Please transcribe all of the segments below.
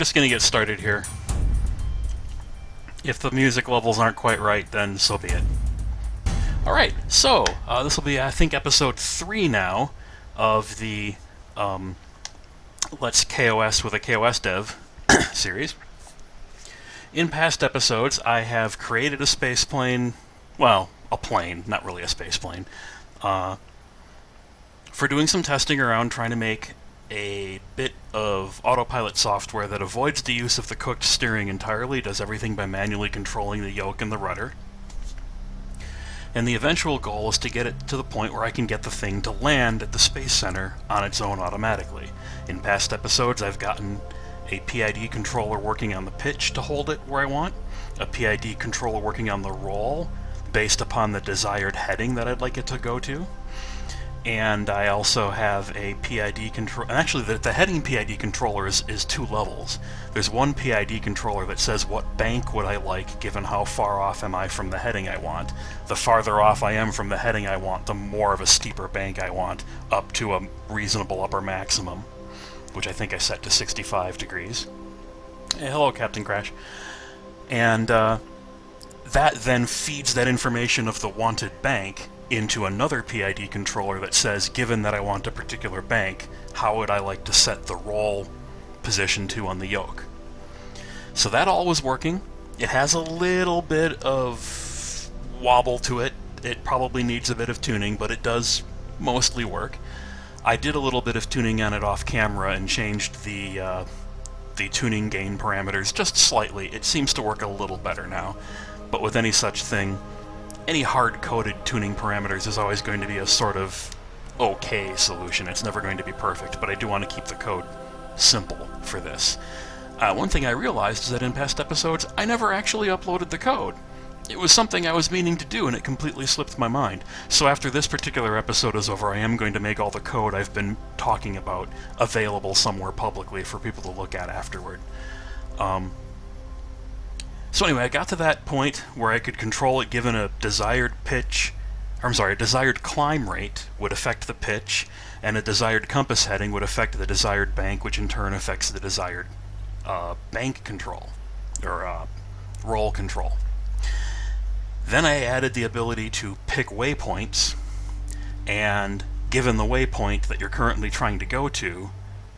just going to get started here. If the music levels aren't quite right, then so be it. Alright, so this will be, I think, episode 3 now of the Let's kOS with a kOS Dev series. In past episodes, I have created a space plane, well, a plane, not really a space plane, for doing some testing around trying to make a bit of autopilot software that avoids the use of the cooked steering entirely, does everything by manually controlling the yoke and the rudder. And the eventual goal is to get it to the point where I can get the thing to land at the Space Center on its own automatically. In past episodes, I've gotten a PID controller working on the pitch to hold it where I want, a PID controller working on the roll based upon the desired heading that I'd like it to go to, and I also have a PID control. Actually, the heading PID controller is 2 levels. There's one PID controller that says what bank would I like given how far off am I from the heading I want. The farther off I am from the heading I want, the more of a steeper bank I want, up to a reasonable upper maximum, which I think I set to 65 degrees. Hey, hello, Captain Crash. And that then feeds that information of the wanted bank into another PID controller that says, given that I want a particular bank, how would I like to set the roll position to on the yoke? So that all was working. It has a little bit of wobble to it. It probably needs a bit of tuning, but it does mostly work. I did a little bit of tuning on it off camera and changed the tuning gain parameters just slightly. It seems to work a little better now, but with any such thing, any hard-coded tuning parameters is always going to be a sort of okay solution. It's never going to be perfect, but I do want to keep the code simple for this. One thing I realized is that in past episodes, I never actually uploaded the code. It was something I was meaning to do, and it completely slipped my mind. So after this particular episode is over, I am going to make all the code I've been talking about available somewhere publicly for people to look at afterward. So anyway, I got to that point where I could control it given a desired pitch, a desired climb rate would affect the pitch, and a desired compass heading would affect the desired bank, which in turn affects the desired bank control, or roll control. Then I added the ability to pick waypoints, and given the waypoint that you're currently trying to go to,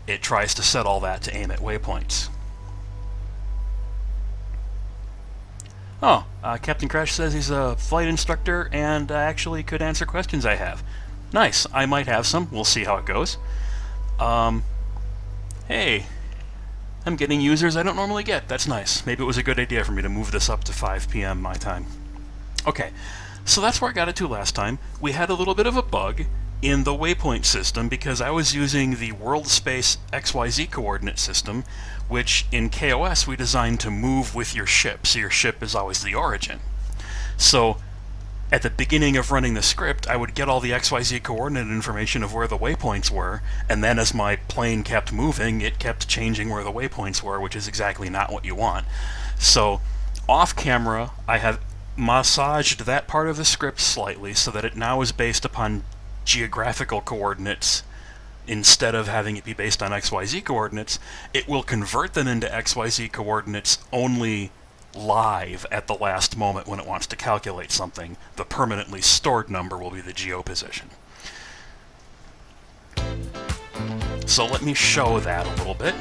it tries to set all that to aim at waypoints. Oh, Captain Crash says he's a flight instructor and actually could answer questions I have. Nice, I might have some. We'll see how it goes. Hey, I'm getting users I don't normally get. That's nice. Maybe it was a good idea for me to move this up to 5 p.m. my time. Okay, so that's where I got it to last time. We had a little bit of a bug in the waypoint system because I was using the world space XYZ coordinate system, which in kOS we designed to move with your ship, so your ship is always the origin. So at the beginning of running the script, I would get all the XYZ coordinate information of where the waypoints were, and then as my plane kept moving, it kept changing where the waypoints were, which is exactly not what you want. So off camera, I have massaged that part of the script slightly so that it now is based upon geographical coordinates instead of having it be based on XYZ coordinates. It will convert them into XYZ coordinates only live at the last moment when it wants to calculate something. The permanently stored number will be the geo position. So let me show that a little bit.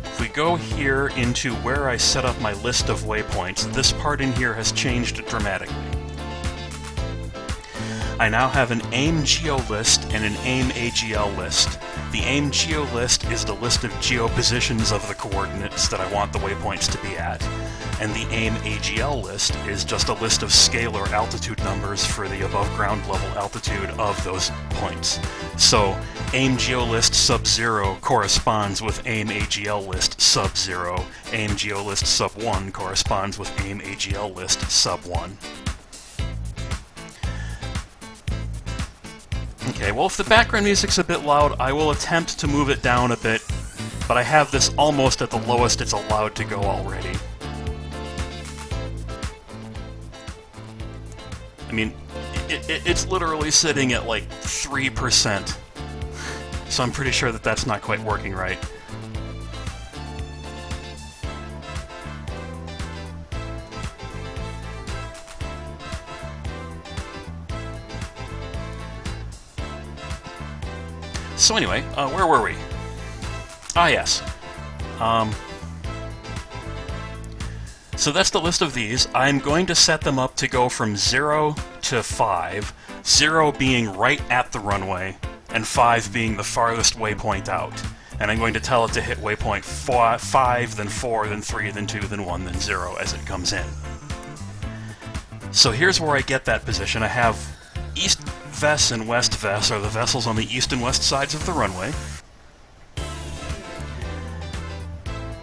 If we go here into where I set up my list of waypoints, this part in here has changed dramatically. I now have an AIM geo list and an AIM AGL list. The AIM geo list is the list of geopositions of the coordinates that I want the waypoints to be at, and the AIM AGL list is just a list of scalar altitude numbers for the above ground level altitude of those points. So AIM geolist sub-0 corresponds with AIM AGL list sub-0. AIM geolist sub-1 corresponds with AIM AGL list sub-1. Okay, well, if the background music's a bit loud, I will attempt to move it down a bit, but I have this almost at the lowest it's allowed to go already. I mean, it's literally sitting at like 3%, so I'm pretty sure that that's not quite working right. So anyway, where were we? Ah, yes. So that's the list of these. I'm going to set them up to go from 0 to 5, 0 being right at the runway, and 5 being the farthest waypoint out. And I'm going to tell it to hit waypoint 5, then 4, then 3, then 2, then 1, then 0 as it comes in. So here's where I get that position. I have east VES and west VES are the vessels on the east and west sides of the runway.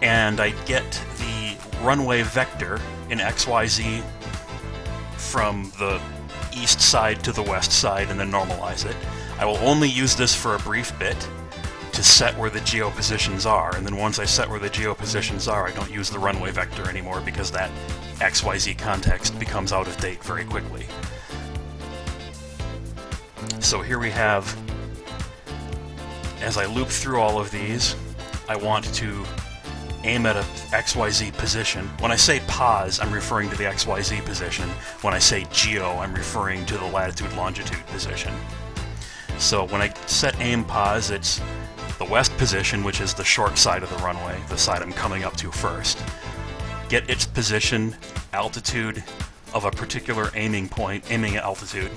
And I get the runway vector in XYZ from the east side to the west side and then normalize it. I will only use this for a brief bit to set where the geopositions are, and then once I set where the geopositions are, I don't use the runway vector anymore because that XYZ context becomes out of date very quickly. So here we have, as I loop through all of these, I want to aim at a XYZ position. When I say pause, I'm referring to the XYZ position. When I say geo, I'm referring to the latitude-longitude position. So when I set aim pause, it's the west position, which is the short side of the runway, the side I'm coming up to first. Get its position, altitude of a particular aiming point, aiming altitude.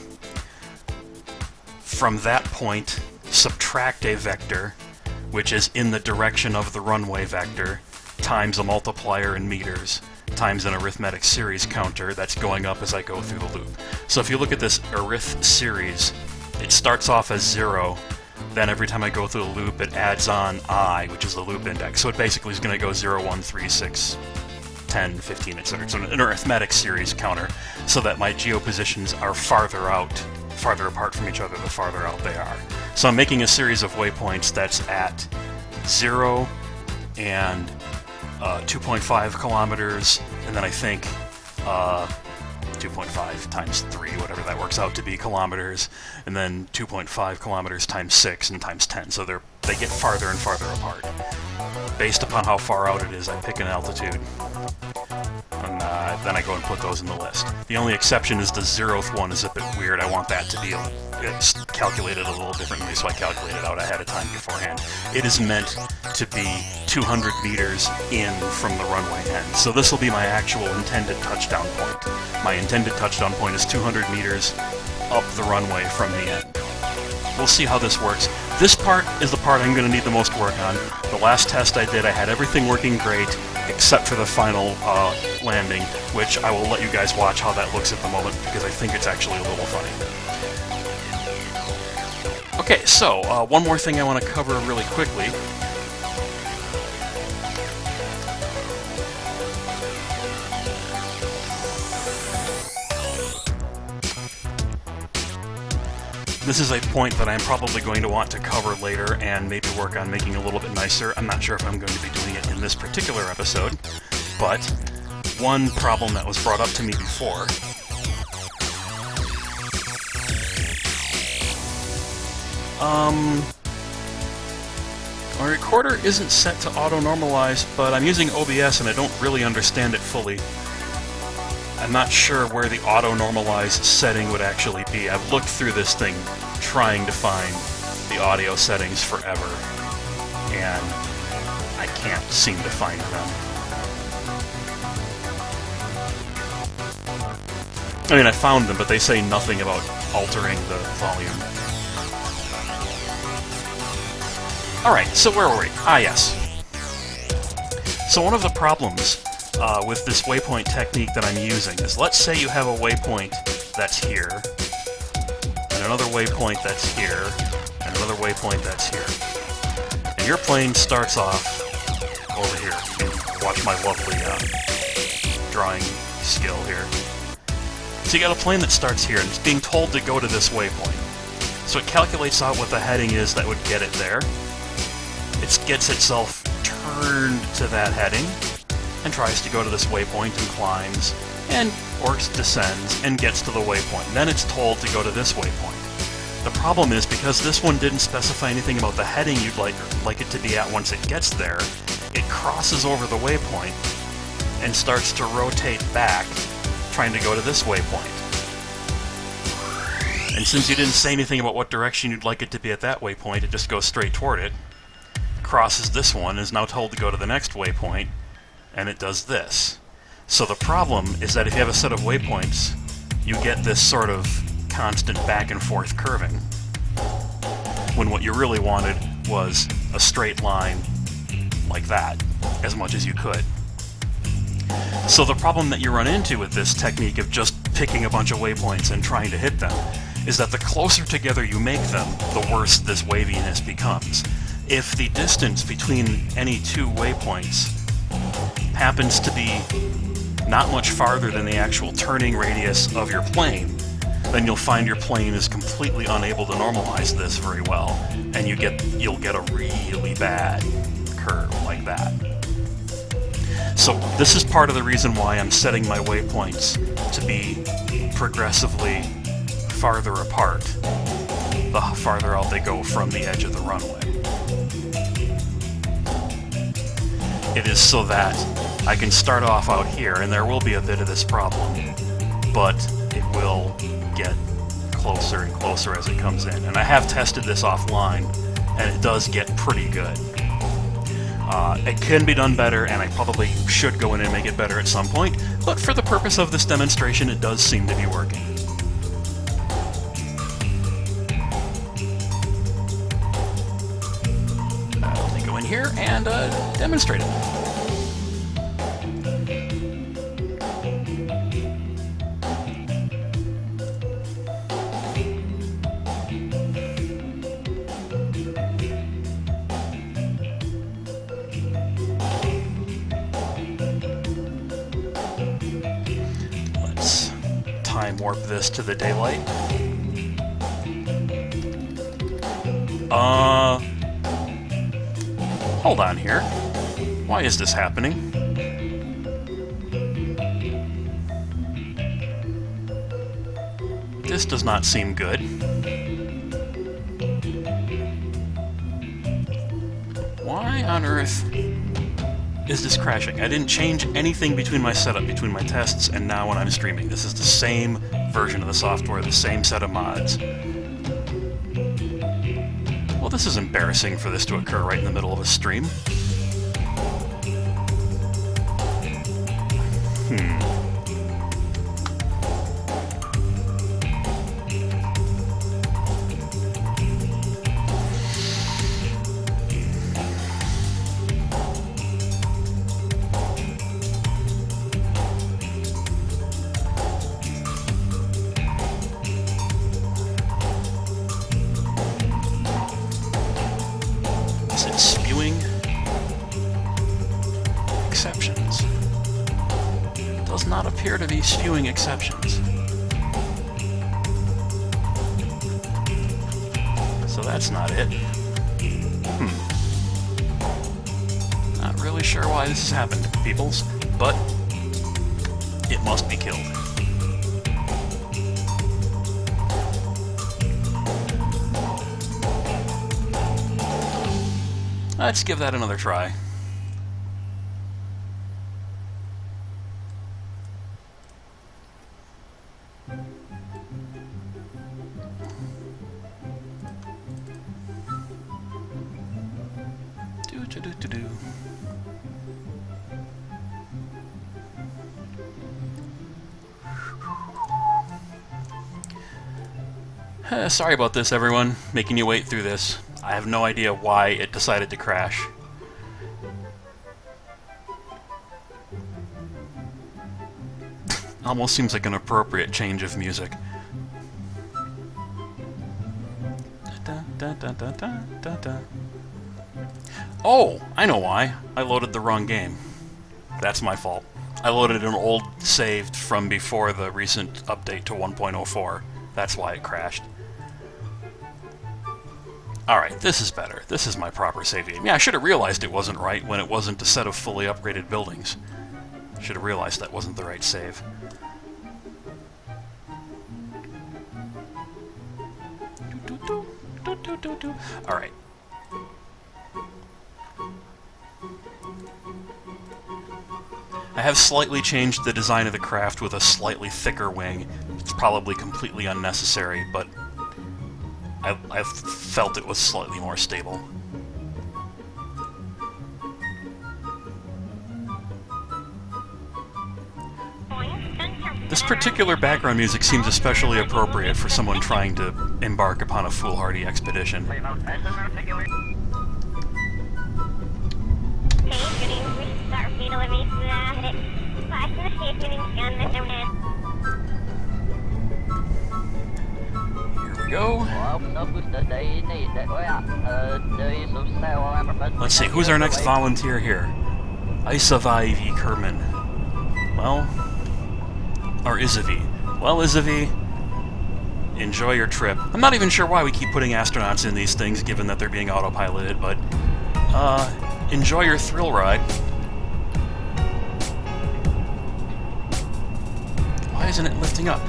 From that point, subtract a vector, which is in the direction of the runway vector, times a multiplier in meters, times an arithmetic series counter that's going up as I go through the loop. So if you look at this arith series, it starts off as 0, then every time I go through the loop it adds on I, which is the loop index. So it basically is going to go 0, 1, 3, 6, 10, 15, etc. So an arithmetic series counter, so that my geopositions are farther apart from each other the farther out they are. So I'm making a series of waypoints that's at 0 and 2.5 kilometers, and then I think 2.5 times 3, whatever that works out to be, kilometers, and then 2.5 kilometers times 6 and times 10. So they get farther and farther apart. Based upon how far out it is, I pick an altitude, and then I go and put those in the list. The only exception is the 0th one is a bit weird. I want that to be it's calculated a little differently, so I calculate it out ahead of time beforehand. It is meant to be 200 meters in from the runway end. So this will be my actual intended touchdown point. My intended touchdown point is 200 meters up the runway from the end. We'll see how this works. This part is the part I'm going to need the most work on. The last test I did, I had everything working great, except for the final landing, which I will let you guys watch how that looks at the moment, because I think it's actually a little funny. Okay, so one more thing I want to cover really quickly. This is a point that I'm probably going to want to cover later and maybe work on making a little bit nicer. I'm not sure if I'm going to be doing it in this particular episode, but one problem that was brought up to me before my recorder isn't set to auto-normalize, but I'm using OBS and I don't really understand it fully. I'm not sure where the auto-normalize setting would actually be. I've looked through this thing trying to find the audio settings forever, and I can't seem to find them. I mean, I found them, but they say nothing about altering the volume. Alright, so where were we? Ah, yes. So one of the problems with this waypoint technique that I'm using is, let's say you have a waypoint that's here, and another waypoint that's here, and another waypoint that's here. And your plane starts off over here. You can watch my lovely drawing skill here. So you got a plane that starts here, and it's being told to go to this waypoint. So it calculates out what the heading is that would get it there. It gets itself turned to that heading, and tries to go to this waypoint and climbs, and or descends and gets to the waypoint. Then it's told to go to this waypoint. The problem is, because this one didn't specify anything about the heading you'd like it to be at once it gets there, it crosses over the waypoint and starts to rotate back, trying to go to this waypoint. And since you didn't say anything about what direction you'd like it to be at that waypoint, it just goes straight toward it, crosses this one, is now told to go to the next waypoint, and it does this. So the problem is that if you have a set of waypoints, you get this sort of constant back and forth curving, when what you really wanted was a straight line like that, as much as you could. So the problem that you run into with this technique of just picking a bunch of waypoints and trying to hit them is that the closer together you make them, the worse this waviness becomes. If the distance between any two waypoints happens to be not much farther than the actual turning radius of your plane, then you'll find your plane is completely unable to normalize this very well, and you'll get a really bad curve like that. So this is part of the reason why I'm setting my waypoints to be progressively farther apart the farther out they go from the edge of the runway. It is so that I can start off out here, and there will be a bit of this problem, but it will get closer and closer as it comes in. And I have tested this offline, and it does get pretty good. It can be done better, and I probably should go in and make it better at some point, but for the purpose of this demonstration, it does seem to be working. Let me go in here and demonstrate it. Time warp this to the daylight. Hold on here. Why is this happening? This does not seem good. Why on earth is this crashing? I didn't change anything between my setup, between my tests, and now when I'm streaming. This is the same version of the software, the same set of mods. Well, this is embarrassing for this to occur right in the middle of a stream. Is it spewing exceptions? Does not appear to be spewing exceptions. So that's not it. Not really sure why this has happened, peoples, but it must be killed. Let's give that another try. Sorry about this, everyone. Making you wait through this. I have no idea why it decided to crash. Almost seems like an appropriate change of music. Oh, I know why. I loaded the wrong game. That's my fault. I loaded an old saved from before the recent update to 1.04. That's why it crashed. Alright, this is better. This is my proper save game. Yeah, I should have realized it wasn't right when it wasn't a set of fully upgraded buildings. Should have realized that wasn't the right save. Alright. I have slightly changed the design of the craft with a slightly thicker wing. It's probably completely unnecessary, but I felt it was slightly more stable. This particular background music seems especially appropriate for someone trying to embark upon a foolhardy expedition. Here we go. Let's see, who's our next volunteer here? Isavaivi Kerman. Well, or Isavi. Well, Isavi, enjoy your trip. I'm not even sure why we keep putting astronauts in these things, given that they're being autopiloted, but, enjoy your thrill ride. Why isn't it lifting up?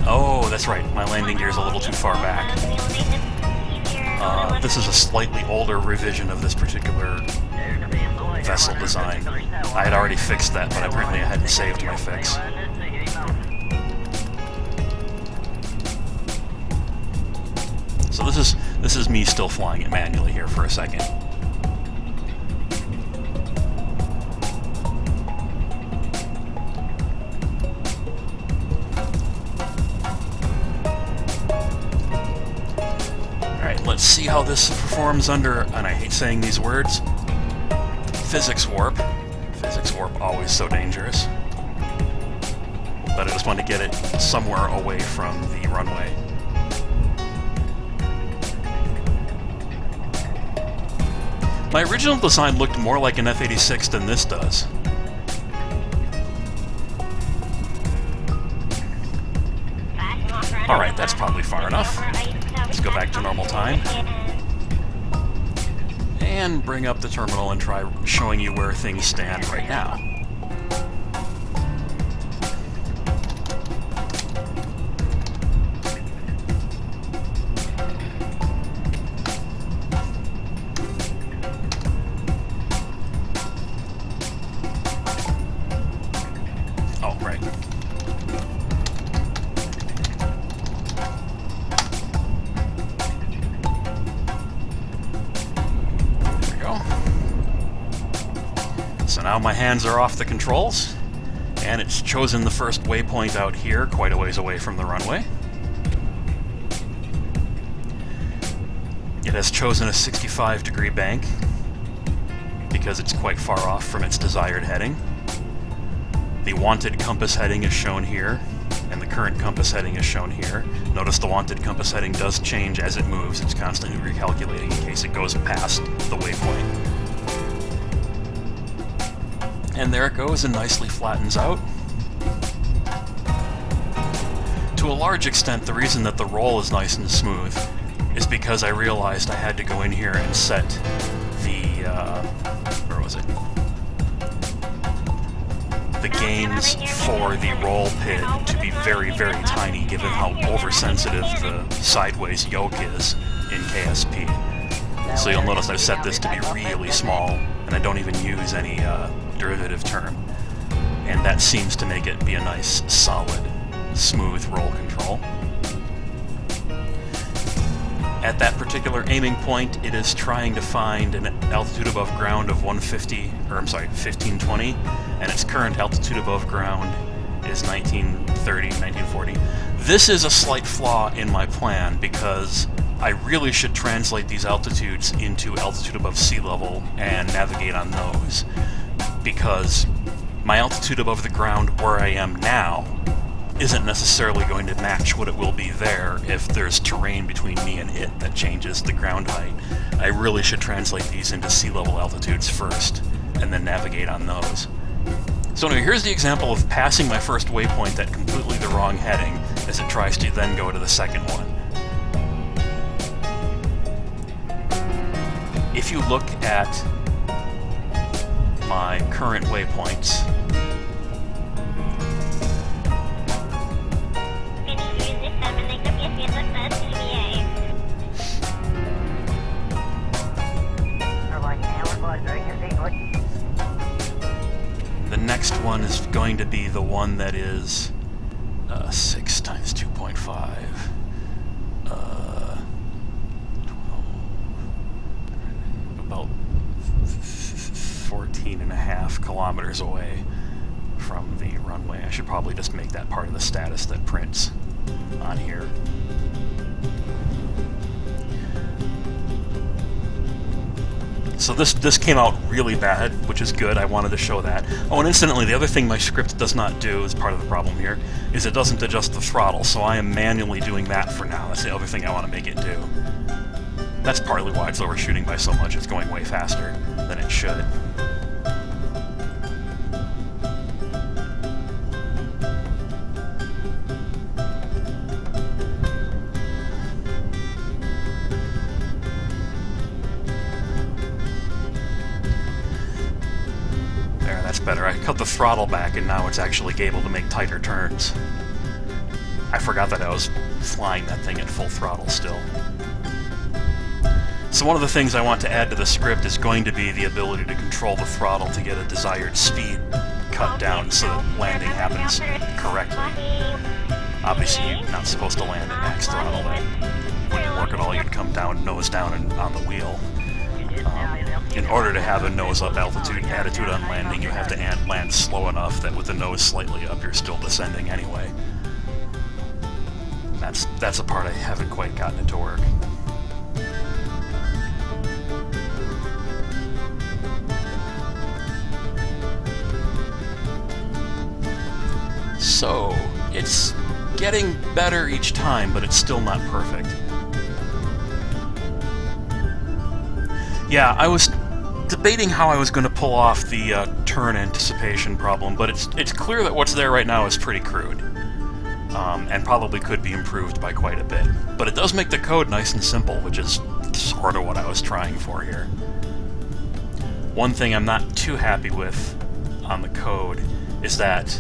Oh, that's right, my landing gear's a little too far back. This is a slightly older revision of this particular vessel design. I had already fixed that, but apparently I hadn't saved my fix. So this is me still flying it manually here for a second. Alright, let's see how this performs under, and I hate saying these words, physics warp. Physics warp, always so dangerous. But I just want to get it somewhere away from the runway. My original design looked more like an F-86 than this does. Alright, that's probably far enough. Let's go back to normal time. And bring up the terminal and try showing you where things stand right now. Oh, right. So now my hands are off the controls, and it's chosen the first waypoint out here, quite a ways away from the runway. It has chosen a 65-degree bank, because it's quite far off from its desired heading. The wanted compass heading is shown here, and the current compass heading is shown here. Notice the wanted compass heading does change as it moves. It's constantly recalculating in case it goes past the waypoint. And there it goes and nicely flattens out. To a large extent, the reason that the roll is nice and smooth is because I realized I had to go in here and set the, where was it? The gains for the roll PID to be very, very tiny, given how oversensitive the sideways yoke is in KSP. So you'll notice I've set this to be really small, and I don't even use any derivative term. And that seems to make it be a nice, solid, smooth roll control. At that particular aiming point, it is trying to find an altitude above ground of 1520, and its current altitude above ground is 1930, 1940. This is a slight flaw in my plan, because I really should translate these altitudes into altitude above sea level and navigate on those, because my altitude above the ground where I am now isn't necessarily going to match what it will be there if there's terrain between me and it that changes the ground height. I really should translate these into sea level altitudes first, and then navigate on those. So anyway, here's the example of passing my first waypoint at completely the wrong heading as it tries to then go to the second one. If you look at my current waypoints, the next one is going to be the one that is 6 times 2.5. 14.5 kilometers away from the runway. I should probably just make that part of the status that prints on here. So this came out really bad, which is good. I wanted to show that. Oh, and incidentally, the other thing my script does not do, as part of the problem here, is it doesn't adjust the throttle, so I am manually doing that for now. That's the other thing I want to make it do. That's partly why it's overshooting by so much. It's going way faster than it should. Better. I cut the throttle back and now it's actually able to make tighter turns. I forgot that I was flying that thing at full throttle still. So one of the things I want to add to the script is going to be the ability to control the throttle to get a desired speed cut down so that landing happens correctly. Obviously you're not supposed to land at max throttle. That wouldn't work at all. You'd come down, nose down and on the wheel. In order to have a nose-up attitude on landing, you have to land slow enough that with the nose slightly up, you're still descending anyway. That's a part I haven't quite gotten it to work. So, it's getting better each time, but it's still not perfect. Yeah, I was debating how I was going to pull off the turn anticipation problem, but it's clear that what's there right now is pretty crude, and probably could be improved by quite a bit. But it does make the code nice and simple, which is sort of what I was trying for here. One thing I'm not too happy with on the code is that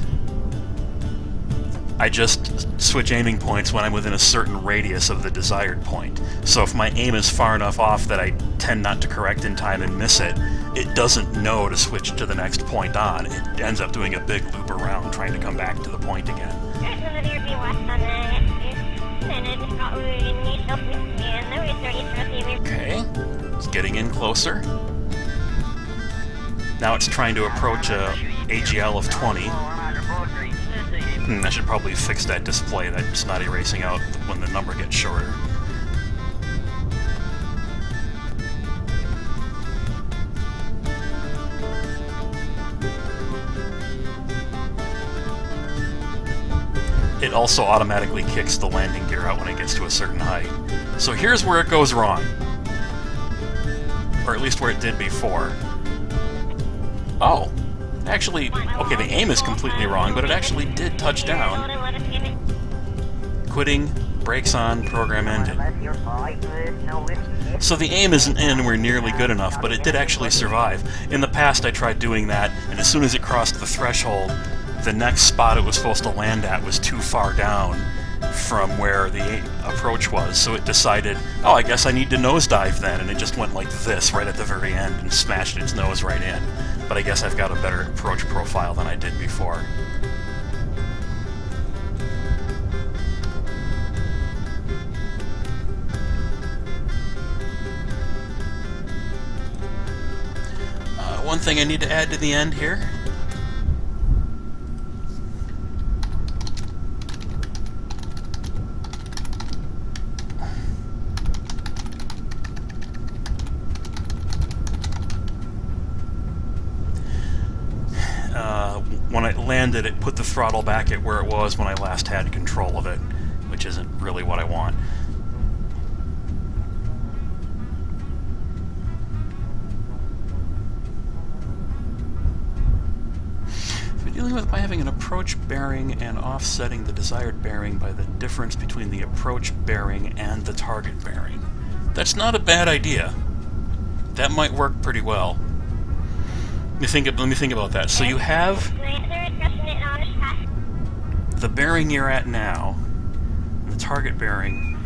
I just switch aiming points when I'm within a certain radius of the desired point. So if my aim is far enough off that I tend not to correct in time and miss it, it doesn't know to switch to the next point on. It ends up doing a big loop around trying to come back to the point again. Okay, it's getting in closer. Now it's trying to approach a AGL of 20. I should probably fix that display that's not erasing out when the number gets shorter. It also automatically kicks the landing gear out when it gets to a certain height. So here's where it goes wrong. Or at least where it did before. Oh. Actually, okay, the aim is completely wrong, but it actually did touch down. Quitting, brakes on, program ended. So the aim isn't anywhere nearly good enough, but it did actually survive. In the past I tried doing that, and as soon as it crossed the threshold, the next spot it was supposed to land at was too far down from where the approach was, so it decided, oh, I guess I need to nosedive then, and it just went like this right at the very end and smashed its nose right in. But I guess I've got a better approach profile than I did before. One thing I need to add to the end here. When it landed, it put the throttle back at where it was when I last had control of it, which isn't really what I want. If you're dealing with by having an approach bearing and offsetting the desired bearing by the difference between the approach bearing and the target bearing. That's not a bad idea. That might work pretty well. Let me think about that. So you have the bearing you're at now, the target bearing.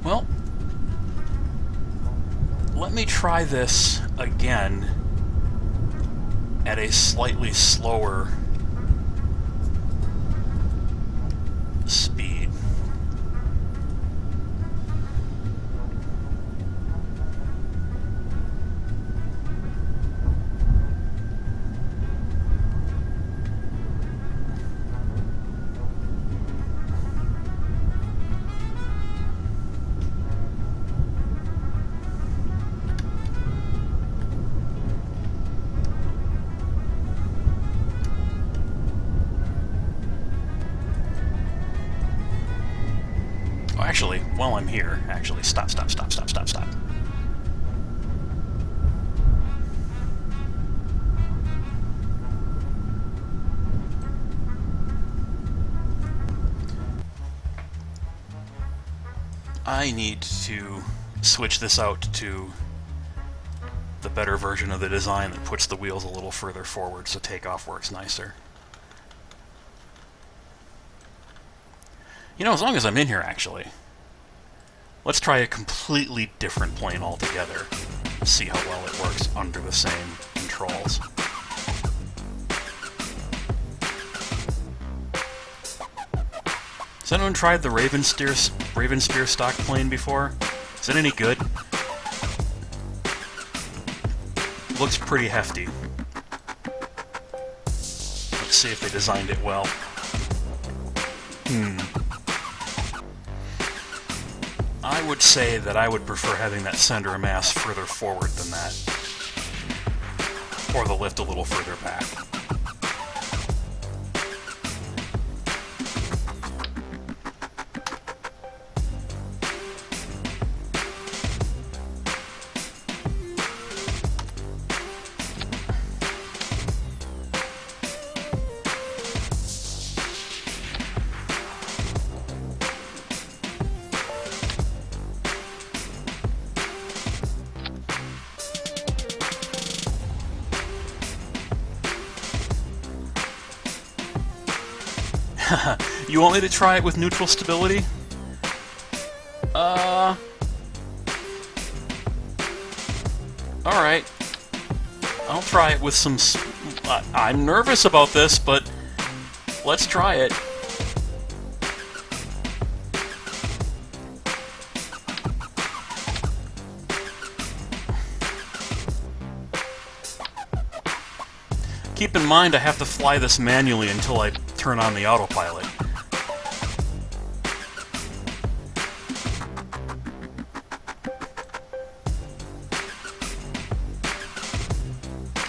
Well, let me try this again at a slightly slower speed. Actually, while I'm here, stop. I need to switch this out to the better version of the design that puts the wheels a little further forward so takeoff works nicer. You know, as long as I'm in here, actually, let's try a completely different plane altogether. See how well it works under the same controls. Has anyone tried the Raven Spear stock plane before? Is it any good? Looks pretty hefty. Let's see if they designed it well. I would say that I would prefer having that center of mass further forward than that. Or the lift a little further back. You want me to try it with neutral stability? Alright. I'll try it with some... I'm nervous about this, but let's try it. Keep in mind I have to fly this manually until I turn on the autopilot.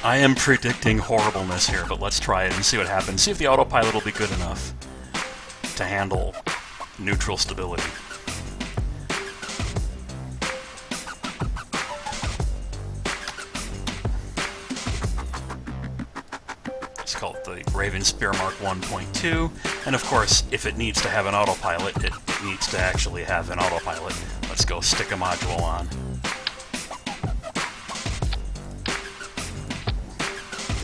I am predicting horribleness here, but let's try it and see what happens. See if the autopilot will be good enough to handle neutral stability. It's called the Raven Spear Mark 1.2, and of course, if it needs to have an autopilot, it needs to actually have an autopilot. Let's go stick a module on.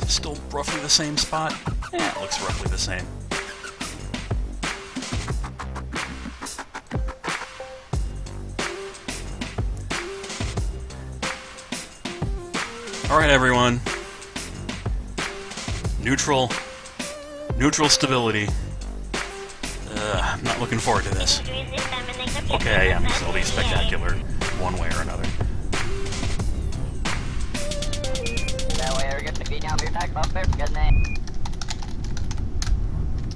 Still roughly the same spot? Yeah, it looks roughly the same. Alright everyone. Neutral stability. I'm not looking forward to this. Okay, I am. It'll be spectacular one way or another.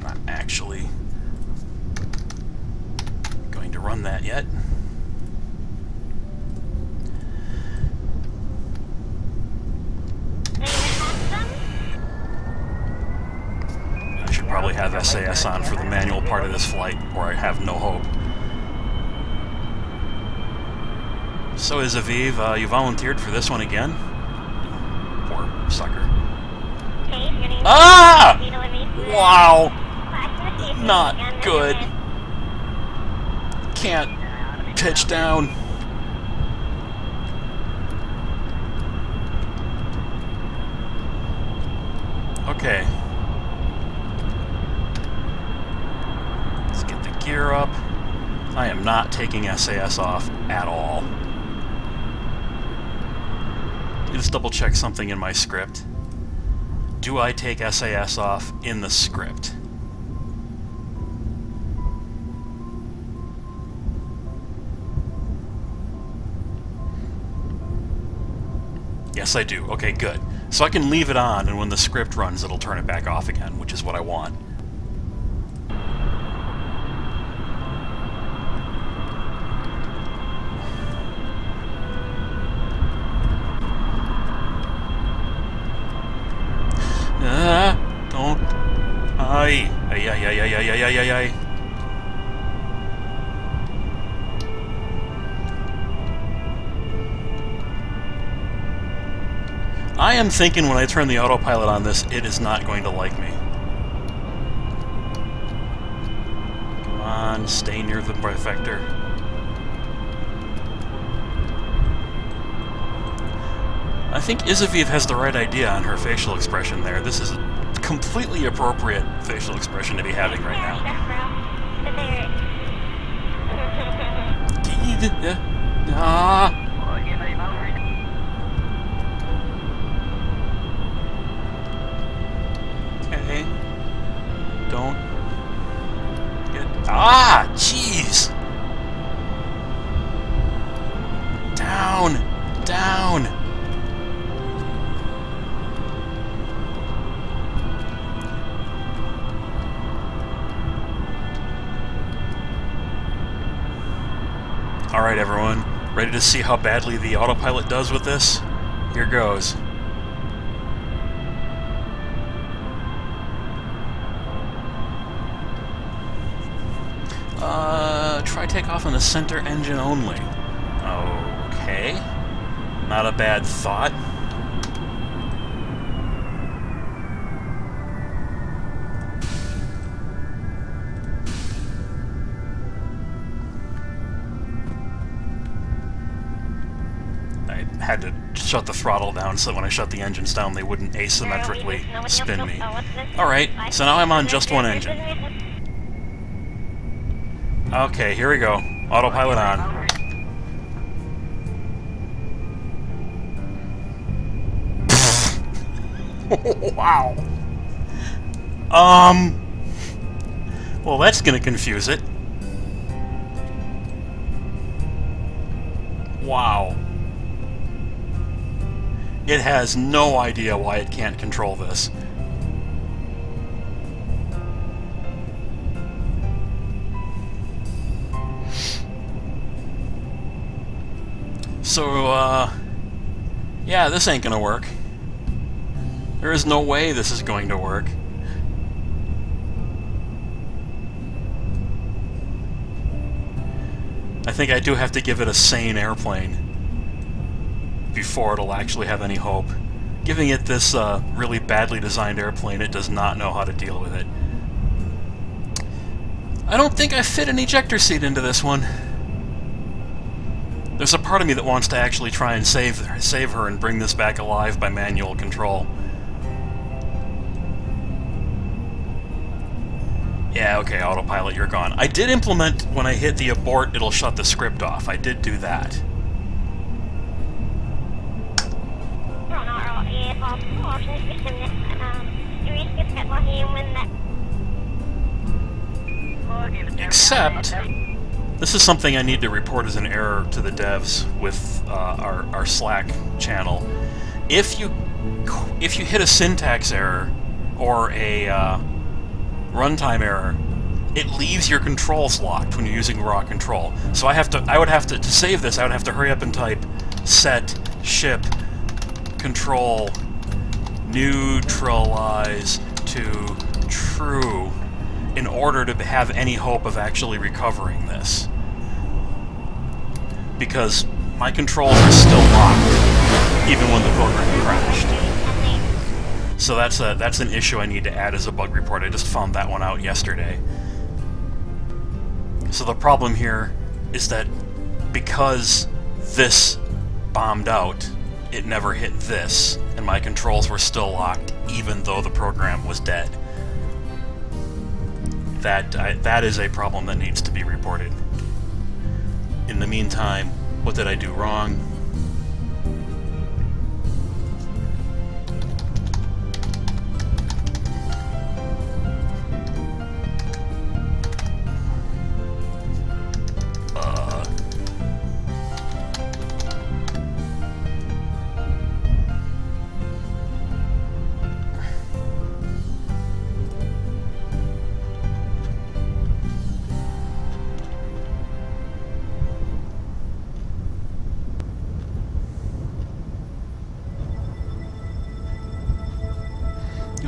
Not actually going to run that yet. I should probably have SAS on for the manual part of this flight, or I have no hope. So is Aviv, you volunteered for this one again? Poor sucker. Ah! Wow! Not good. Can't pitch down. Okay. Let's get the gear up. I am not taking SAS off at all. Just double check something in my script. do I take SAS off in the script? Yes, I do. Okay, good. So I can leave it on, and when the script runs, it'll turn it back off again, which is what I want. Don't. Aye. Aye, aye, aye, aye, aye, aye, aye, aye. I am thinking when I turn the autopilot on this, it is not going to like me. Come on, stay near the vector. I think Isaviv has the right idea on her facial expression there. This is a completely appropriate facial expression to be having right now. Okay. Don't get... Ah! Jeez! Down! Down! Alright everyone, ready to see how badly the autopilot does with this? Here goes. Try takeoff on the center engine only. Okay. Not a bad thought. I had to shut the throttle down so that when I shut the engines down they wouldn't asymmetrically spin me. Alright, so now I'm on just one engine. Okay, here we go. Autopilot on. Wow. Well, that's gonna confuse it. Wow. It has no idea why it can't control this. So, yeah, this ain't gonna work. There is no way this is going to work. I think I do have to give it a sane airplane before it'll actually have any hope. Giving it this really badly designed airplane, it does not know how to deal with it. I don't think I fit an ejector seat into this one. There's a part of me that wants to actually try and save her and bring this back alive by manual control. Yeah, okay, autopilot, you're gone. I did implement, when I hit the abort, it'll shut the script off. I did do that. Except, this is something I need to report as an error to the devs with our Slack channel. If you hit a syntax error or a runtime error, it leaves your controls locked when you're using raw control. So I would have to save this, I would have to hurry up and type set ship control neutralize to true in order to have any hope of actually recovering this. Because my controls are still locked, even when the program crashed. So that's an issue I need to add as a bug report. I just found that one out yesterday. So the problem here is that because this bombed out, it never hit this, and my controls were still locked, even though the program was dead. That is a problem that needs to be reported. In the meantime, what did I do wrong?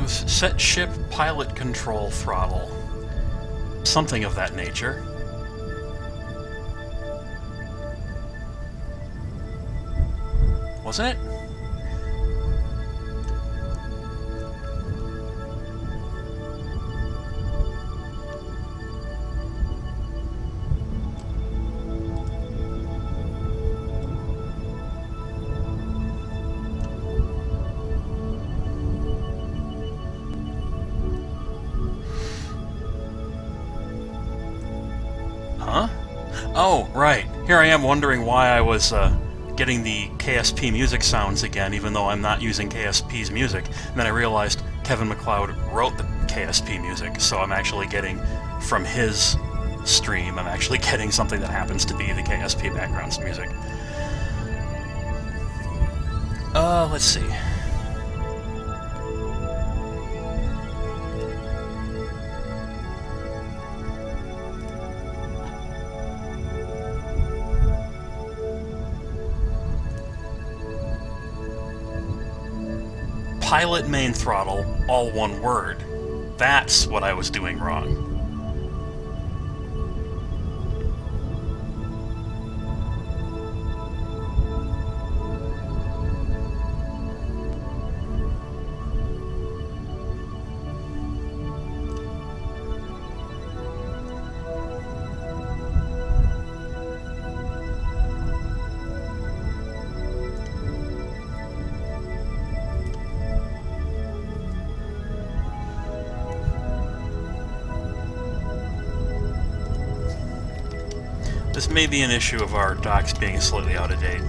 was set ship pilot control throttle. Something of that nature. Wasn't it? Huh? Oh, right. Here I am wondering why I was getting the KSP music sounds again, even though I'm not using KSP's music. And then I realized Kevin MacLeod wrote the KSP music, so I'm actually getting from his stream, I'm actually getting something that happens to be the KSP background music. Let's see. Pilot main throttle, all one word. That's what I was doing wrong. This may be an issue of our docs being slightly out of date.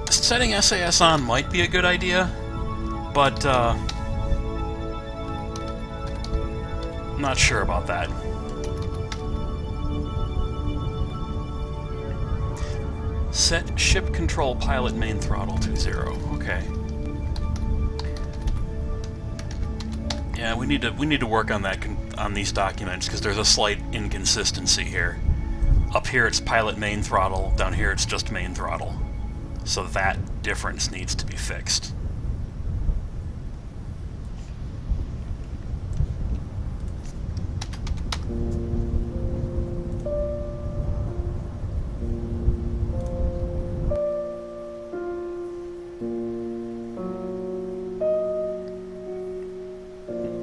Setting SAS on might be a good idea, but I'm not sure about that. Set ship control pilot main throttle to 0. Okay. Yeah, we need to work on that on these documents because there's a slight inconsistency here. Up here it's pilot main throttle, down here it's just main throttle. So that difference needs to be fixed.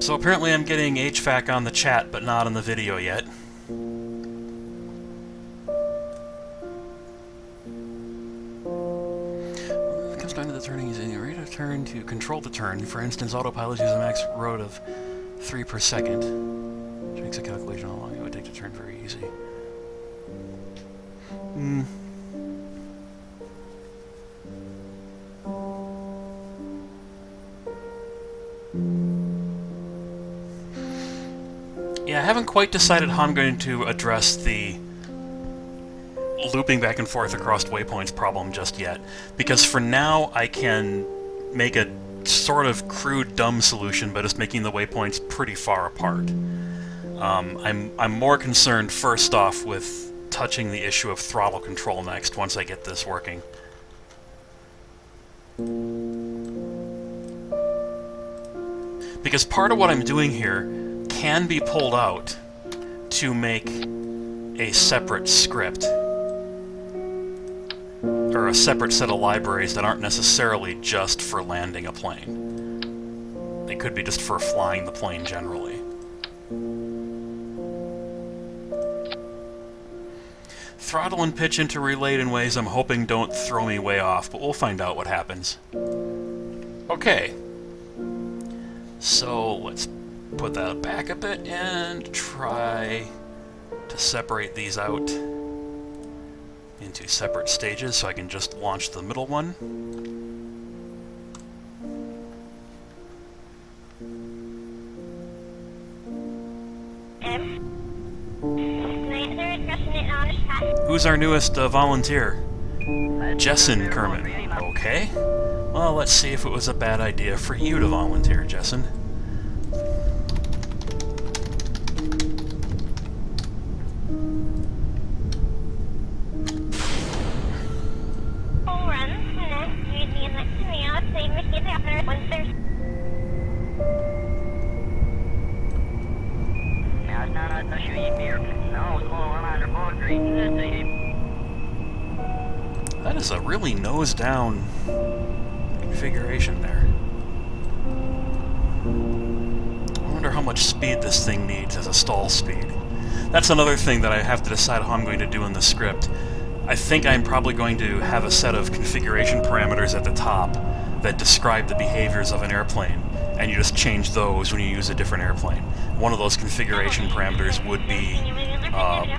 So apparently I'm getting HVAC on the chat, but not on the video yet. When it comes down to the turning, using a rate of turn to control the turn. For instance, autopilot uses a max rate of 3 per second. Which makes a calculation how long it would take to turn very easy. Yeah, I haven't quite decided how I'm going to address the looping back and forth across waypoints problem just yet, because for now I can make a sort of crude, dumb solution by just making the waypoints pretty far apart. I'm more concerned first off with touching the issue of throttle control next, once I get this working. Because part of what I'm doing here can be pulled out to make a separate script, or a separate set of libraries that aren't necessarily just for landing a plane. They could be just for flying the plane generally. Throttle and pitch interrelate in ways I'm hoping don't throw me way off, but we'll find out what happens. Okay. So let's put that back a bit and try to separate these out into separate stages so I can just launch the middle one. Who's our newest volunteer? Jessen Kerman. Okay. Well, let's see if it was a bad idea for you to volunteer, Jessen. That is a really nose-down configuration there. I wonder how much speed this thing needs as a stall speed. That's another thing that I have to decide how I'm going to do in the script. I think I'm probably going to have a set of configuration parameters at the top that describe the behaviors of an airplane, and you just change those when you use a different airplane. One of those configuration parameters would be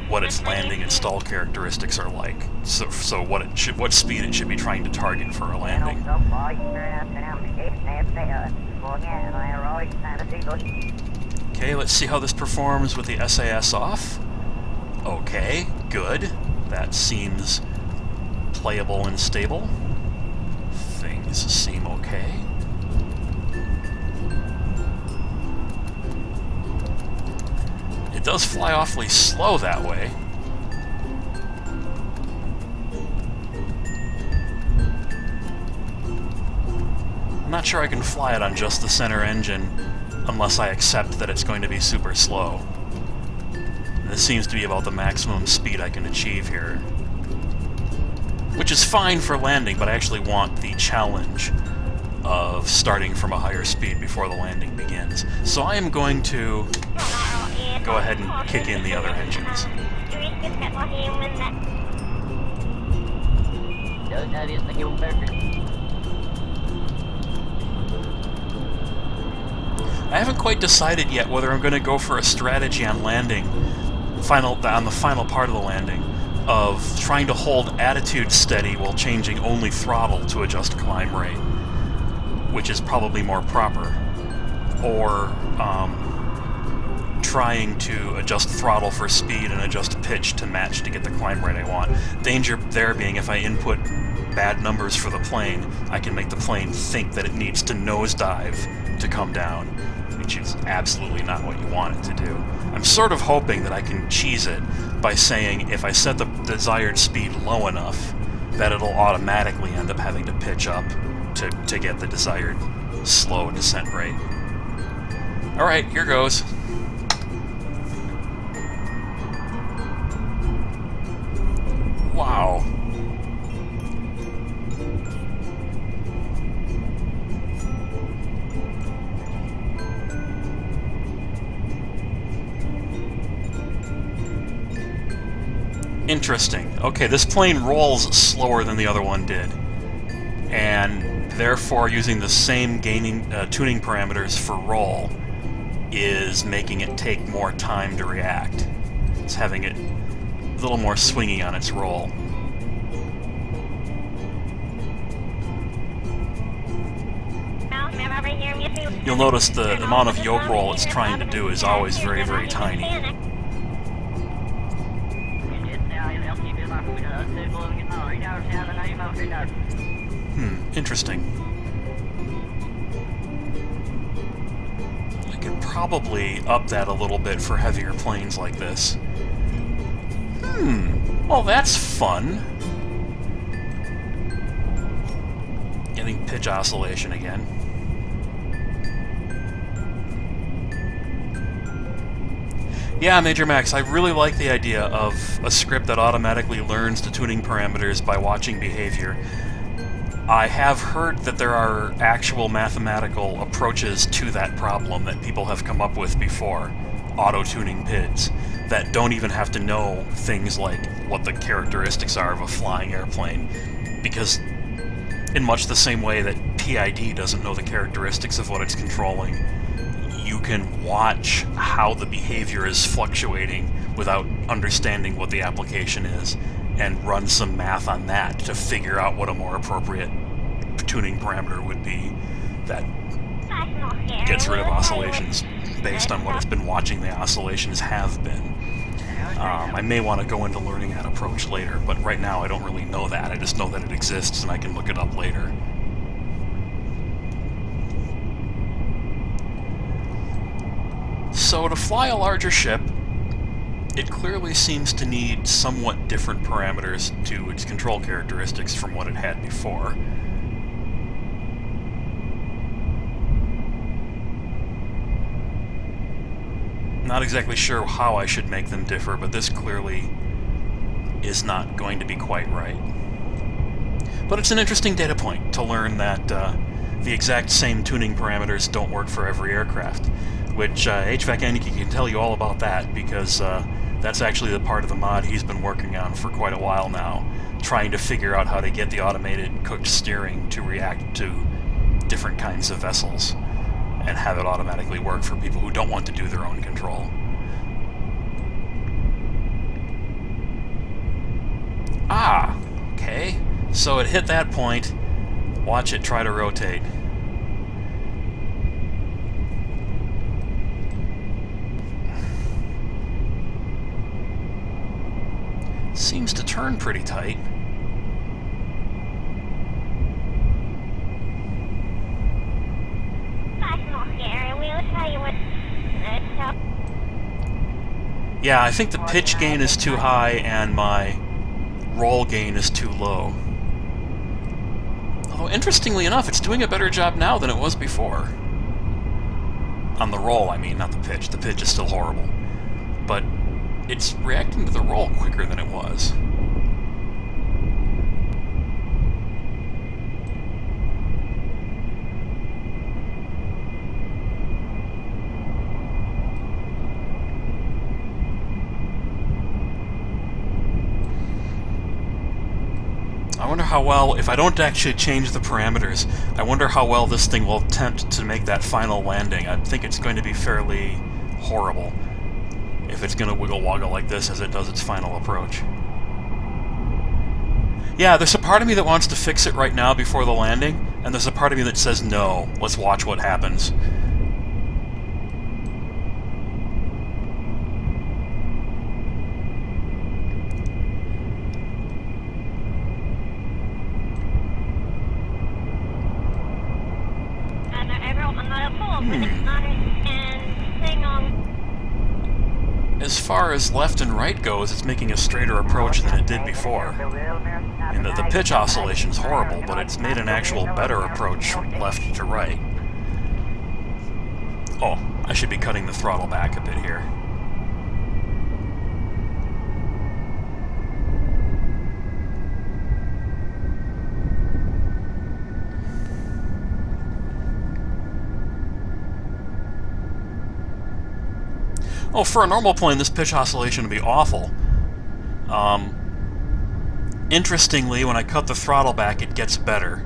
what its landing and stall characteristics are like. So what speed it should be trying to target for a landing. Okay, let's see how this performs with the SAS off. Okay, good. That seems playable and stable. Things seem okay. It does fly awfully slow that way. I'm not sure I can fly it on just the center engine unless I accept that it's going to be super slow. This seems to be about the maximum speed I can achieve here. Which is fine for landing, but I actually want the challenge of starting from a higher speed before the landing begins. So I am going to go ahead and kick in the other engines. I haven't quite decided yet whether I'm going to go for a strategy on landing, on the final part of the landing, of trying to hold attitude steady while changing only throttle to adjust climb rate, which is probably more proper, or trying to adjust throttle for speed and adjust pitch to match to get the climb rate I want. Danger there being if I input bad numbers for the plane, I can make the plane think that it needs to nosedive to come down, which is absolutely not what you want it to do. I'm sort of hoping that I can cheese it by saying if I set the desired speed low enough that it'll automatically end up having to pitch up to get the desired slow descent rate. Alright, here goes. Wow. Interesting. Okay, this plane rolls slower than the other one did, and therefore using the same tuning parameters for roll is making it take more time to react. It's having it a little more swingy on its roll. You'll notice the amount of yoke roll it's trying to do is always very, very tiny. Interesting. I could probably up that a little bit for heavier planes like this. Well, that's fun. Getting pitch oscillation again. Yeah, Major Max, I really like the idea of a script that automatically learns the tuning parameters by watching behavior. I have heard that there are actual mathematical approaches to that problem that people have come up with before, auto-tuning PIDs, that don't even have to know things like what the characteristics are of a flying airplane, because in much the same way that PID doesn't know the characteristics of what it's controlling, you can watch how the behavior is fluctuating without understanding what the application is, and run some math on that to figure out what a more appropriate tuning parameter would be that gets rid of oscillations based on what it's been watching the oscillations have been. I may want to go into learning that approach later, but right now I don't really know that. I just know that it exists and I can look it up later. So to fly a larger ship, it clearly seems to need somewhat different parameters to its control characteristics from what it had before. Not exactly sure how I should make them differ, but this clearly is not going to be quite right. But it's an interesting data point to learn that the exact same tuning parameters don't work for every aircraft, which HVAC Aniki can tell you all about that, because that's actually the part of the mod he's been working on for quite a while now, trying to figure out how to get the automated cooked steering to react to different kinds of vessels and have it automatically work for people who don't want to do their own control. Ah, okay. So it hit that point. Watch it try to rotate. Seems to turn pretty tight. Yeah, I think the pitch gain is too high and my roll gain is too low. Although, interestingly enough, it's doing a better job now than it was before. On the roll, I mean, not the pitch. The pitch is still horrible. But it's reacting to the roll quicker than it was. I wonder how well, if I don't actually change the parameters, I wonder how well this thing will attempt to make that final landing. I think it's going to be fairly horrible if it's going to wiggle-woggle like this as it does its final approach. Yeah, there's a part of me that wants to fix it right now before the landing, and there's a part of me that says, no, let's watch what happens. As far as left and right goes, it's making a straighter approach than it did before. And the pitch oscillation is horrible, but it's made an actual better approach left to right. Oh, I should be cutting the throttle back a bit here. Oh, for a normal plane, this pitch oscillation would be awful. Interestingly, when I cut the throttle back, it gets better.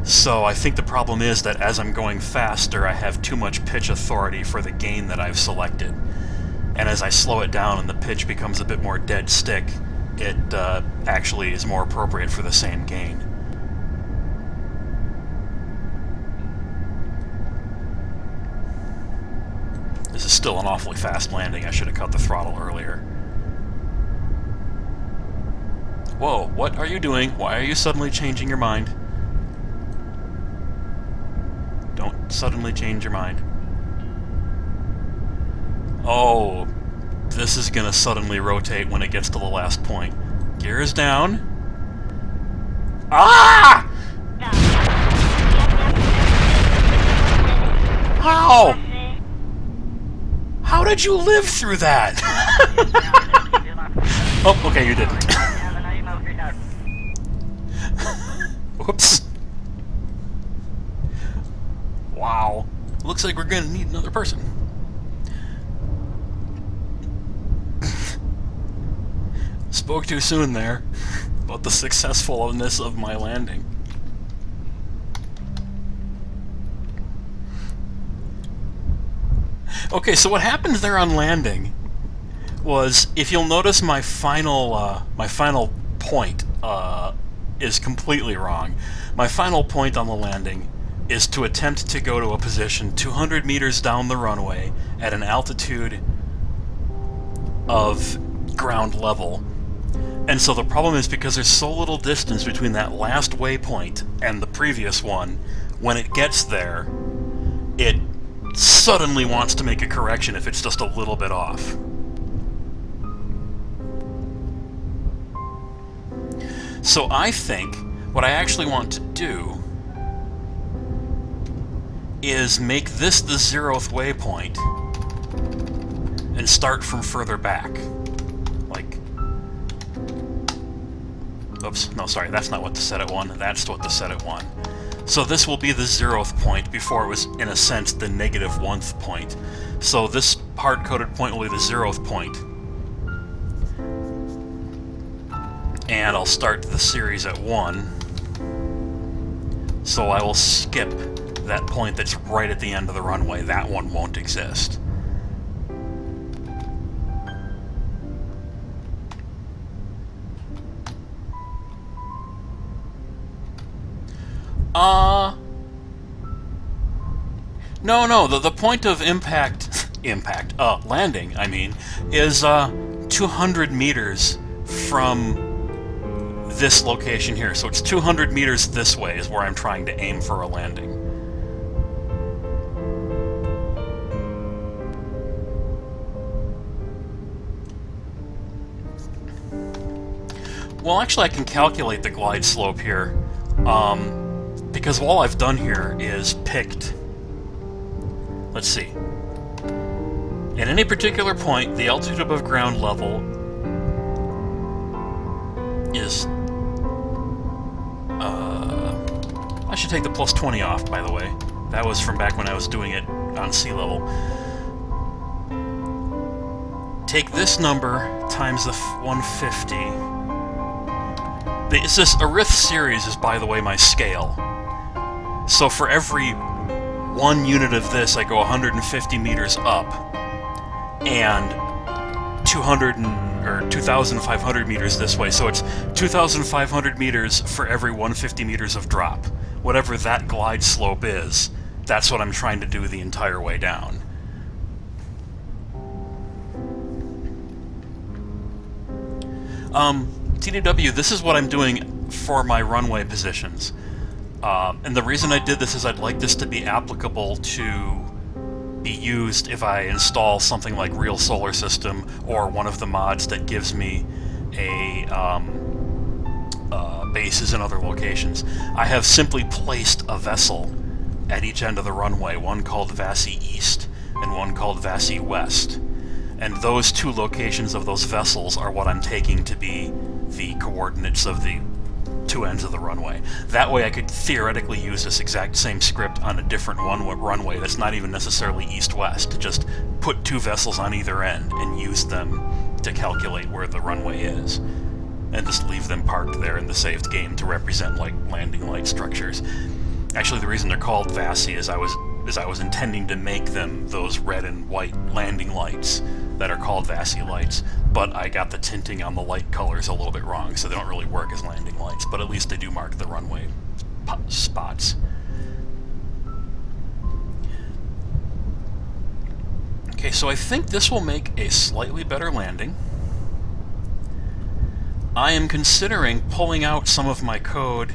So I think the problem is that as I'm going faster, I have too much pitch authority for the gain that I've selected. And as I slow it down and the pitch becomes a bit more dead stick, it actually is more appropriate for the same gain. This is still an awfully fast landing. I should have cut the throttle earlier. Whoa, what are you doing? Why are you suddenly changing your mind? Don't suddenly change your mind. Oh, this is gonna suddenly rotate when it gets to the last point. Gears down. Ah! How? How did you live through that? Oh, okay, you didn't. Whoops. Wow. Looks like we're gonna need another person. Spoke too soon there about the successfulness of my landing. Okay, so what happens there on landing was, if you'll notice, my final point is completely wrong. My final point on the landing is to attempt to go to a position 200 meters down the runway at an altitude of ground level. And so the problem is, because there's so little distance between that last waypoint and the previous one, when it gets there, it suddenly wants to make a correction if it's just a little bit off. So I think what I actually want to do is make this the 0th waypoint and start from further back. Like, oops, no, sorry, that's not what to set at 1, that's what to set at 1. So this will be the 0th point before it was, in a sense, the -1th point. So this hard-coded point will be the 0th point. And I'll start the series at 1. So I will skip that point that's right at the end of the runway. That one won't exist. No, the point of landing, I mean, is 200 meters from this location here. So it's 200 meters this way is where I'm trying to aim for a landing. Well, actually I can calculate the glide slope here, because all I've done here is picked, let's see, at any particular point, the altitude above ground level is, I should take the plus 20 off, by the way. That was from back when I was doing it on sea level. Take this number times the 150. This Arith series is, by the way, my scale. So for every 1 unit of this, I go 150 meters up, and 2,500 meters this way. So it's 2,500 meters for every 150 meters of drop. Whatever that glide slope is, that's what I'm trying to do the entire way down. TDW, this is what I'm doing for my runway positions. And the reason I did this is I'd like this to be applicable to be used if I install something like Real Solar System or one of the mods that gives me a bases in other locations. I have simply placed a vessel at each end of the runway, one called Vassie East and one called Vassie West. And those 2 locations of those vessels are what I'm taking to be the coordinates of the 2 ends of the runway. That way I could theoretically use this exact same script on a different runway that's not even necessarily east-west, to just put 2 vessels on either end and use them to calculate where the runway is. And just leave them parked there in the saved game to represent, like, landing light structures. Actually, the reason they're called Vassie is I was intending to make them those red and white landing lights that are called Vassie lights, but I got the tinting on the light colors a little bit wrong, so they don't really work as landing lights, but at least they do mark the runway spots. Okay, so I think this will make a slightly better landing. I am considering pulling out some of my code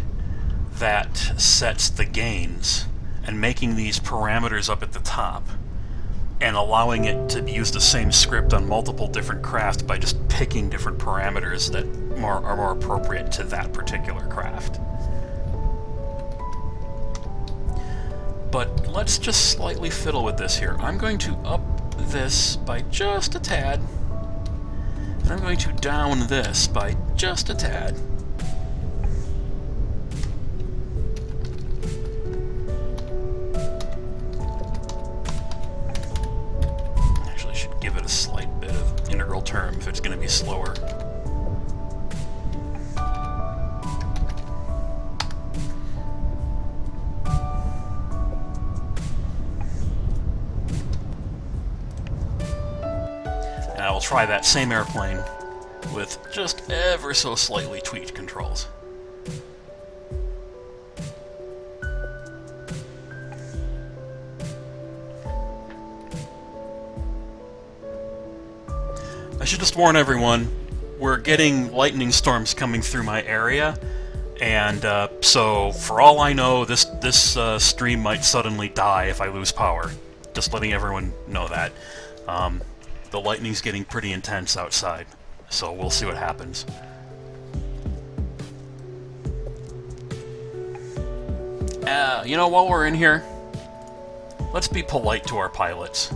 that sets the gains and making these parameters up at the top, and allowing it to use the same script on multiple different craft by just picking different parameters that are more appropriate to that particular craft. But let's just slightly fiddle with this here. I'm going to up this by just a tad, and I'm going to down this by just a tad. Give it a slight bit of integral term if it's going to be slower. And I will try that same airplane with just ever so slightly tweaked controls. I should just warn everyone, we're getting lightning storms coming through my area, and so for all I know, this stream might suddenly die if I lose power. Just letting everyone know that. The lightning's getting pretty intense outside, so we'll see what happens. You know, while we're in here, let's be polite to our pilots.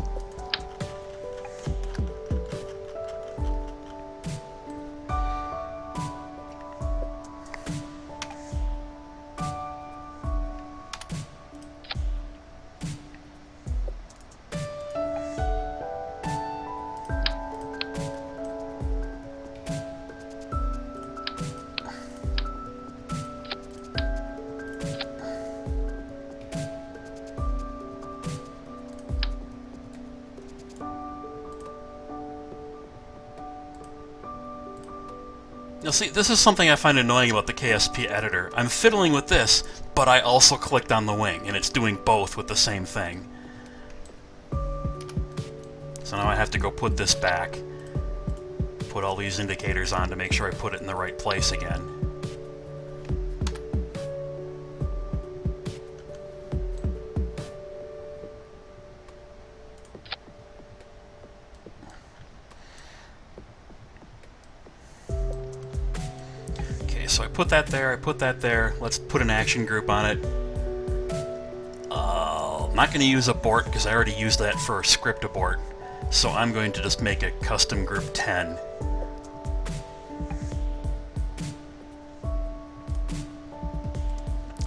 You'll see, this is something I find annoying about the KSP editor. I'm fiddling with this, but I also clicked on the wing, and it's doing both with the same thing. So now I have to go put this back, put all these indicators on to make sure I put it in the right place again. So I put that there, I put that there. Let's put an action group on it. I'm not going to use abort because I already used that for a script abort. So I'm going to just make a custom group 10.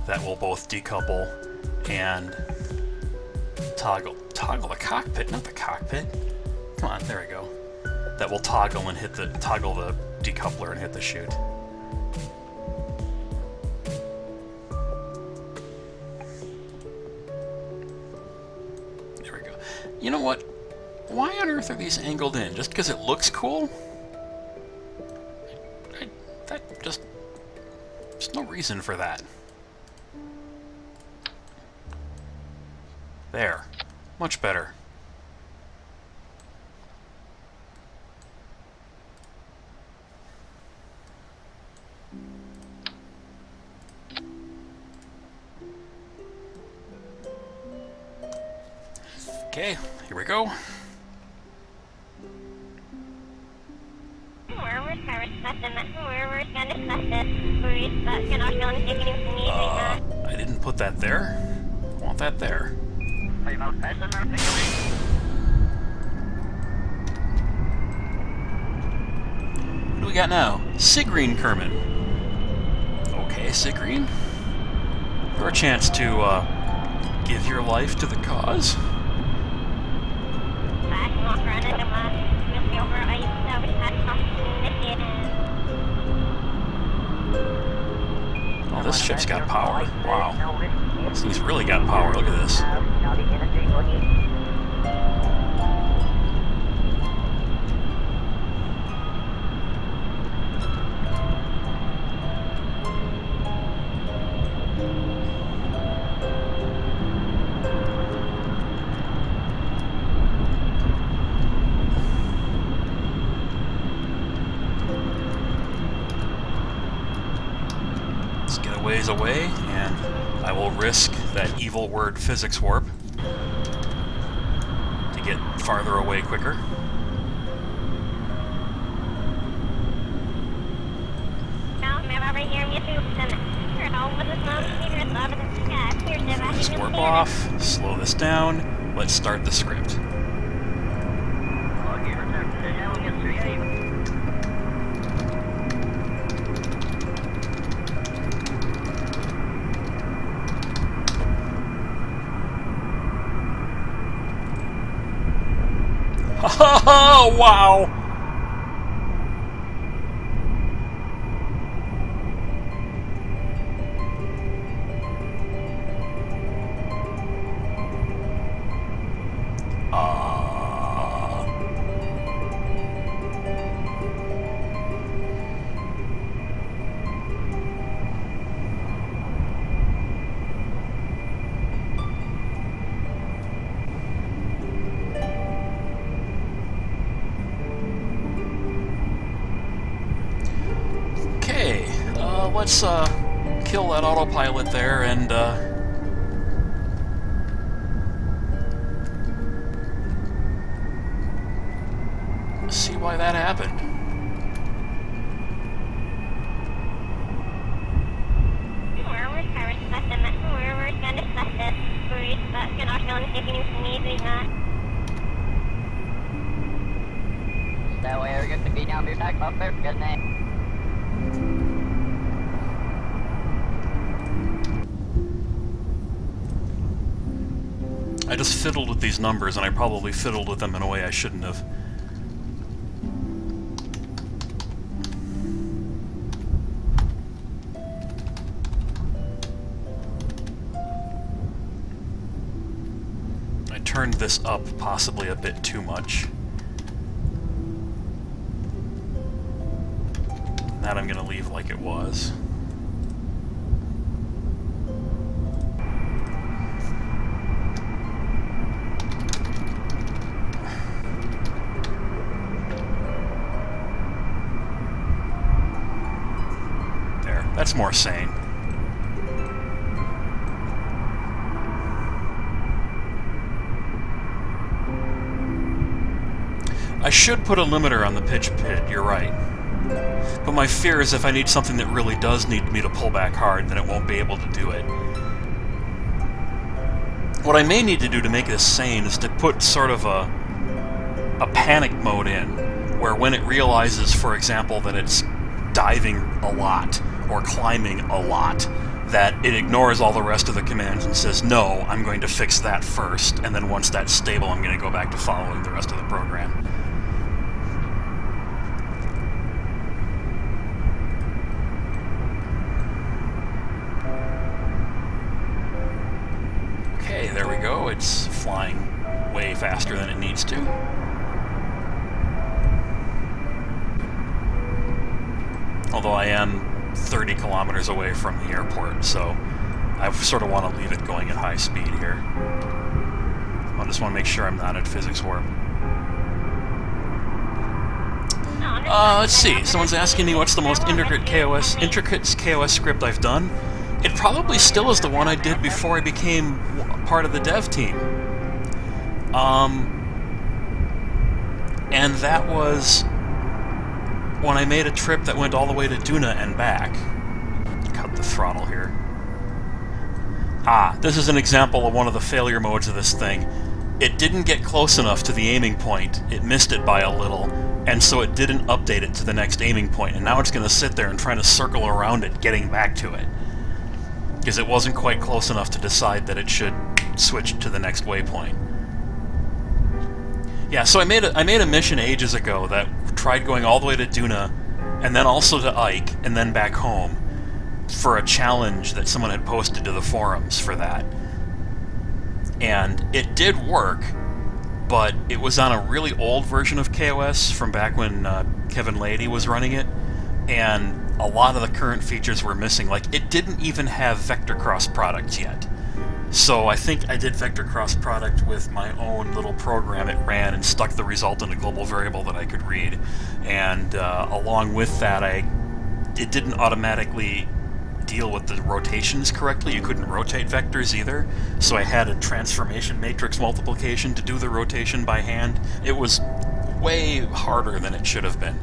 That will both decouple and toggle the cockpit, not the cockpit. Come on, there we go. That will toggle and toggle the decoupler and hit the chute. You know what? Why on earth are these angled in? Just because it looks cool? There's no reason for that. There. Much better. Okay, here we go. I didn't put that there. I want that there. What do we got now? Sigreen Kerman. Okay, Sigreen. For a chance to give your life to the cause. Oh, this ship's got power. Wow. This thing's really got power. Look at this. Ways away, and I will risk that evil word physics warp to get farther away quicker. Just warp off, slow this down, let's start the script. Oh, wow! Let's kill that autopilot there and see why that happened. I just fiddled with these numbers, and I probably fiddled with them in a way I shouldn't have. I turned this up possibly a bit too much. That I'm going to leave like it was. There, that's more sane. I should put a limiter on the pitch pit, you're right. But my fear is if I need something that really does need me to pull back hard, then it won't be able to do it. What I may need to do to make this sane is to put sort of a panic mode in, where when it realizes, for example, that it's diving a lot, or climbing a lot, that it ignores all the rest of the commands and says, no, I'm going to fix that first, and then once that's stable, I'm going to go back to following the rest of the program. Okay, there we go. It's flying way faster than it needs to. Although I am 30 kilometers away from the airport, so I sort of want to leave it going at high speed here. I just want to make sure I'm not at physics warp. Let's see. Someone's asking me what's the most intricate kOS script I've done. It probably still is the one I did before I became part of the dev team. And that was when I made a trip that went all the way to Duna and back. Cut the throttle here. This is an example of one of the failure modes of this thing. It didn't get close enough to the aiming point. It missed it by a little, and so it didn't update it to the next aiming point, and now it's going to sit there and try to circle around it, getting back to it. Because it wasn't quite close enough to decide that it should switch to the next waypoint. Yeah, so I made a mission ages ago that tried going all the way to Duna, and then also to Ike, and then back home, for a challenge that someone had posted to the forums for that. And it did work, but it was on a really old version of kOS from back when Kevin Lady was running it, and a lot of the current features were missing. Like, it didn't even have vector cross products yet. So I think I did vector cross product with my own little program it ran and stuck the result in a global variable that I could read. And along with that, it didn't automatically deal with the rotations correctly. You couldn't rotate vectors either. So I had a transformation matrix multiplication to do the rotation by hand. It was way harder than it should have been.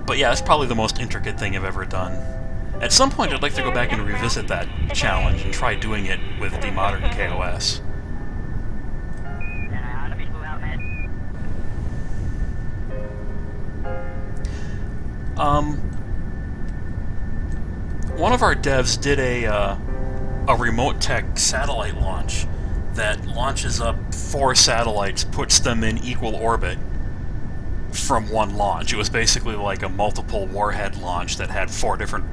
But yeah, it's probably the most intricate thing I've ever done. At some point, I'd like to go back and revisit that challenge and try doing it with the modern kOS. One of our devs did a remote tech satellite launch that launches up 4 satellites, puts them in equal orbit from one launch. It was basically like a multiple warhead launch that had 4 different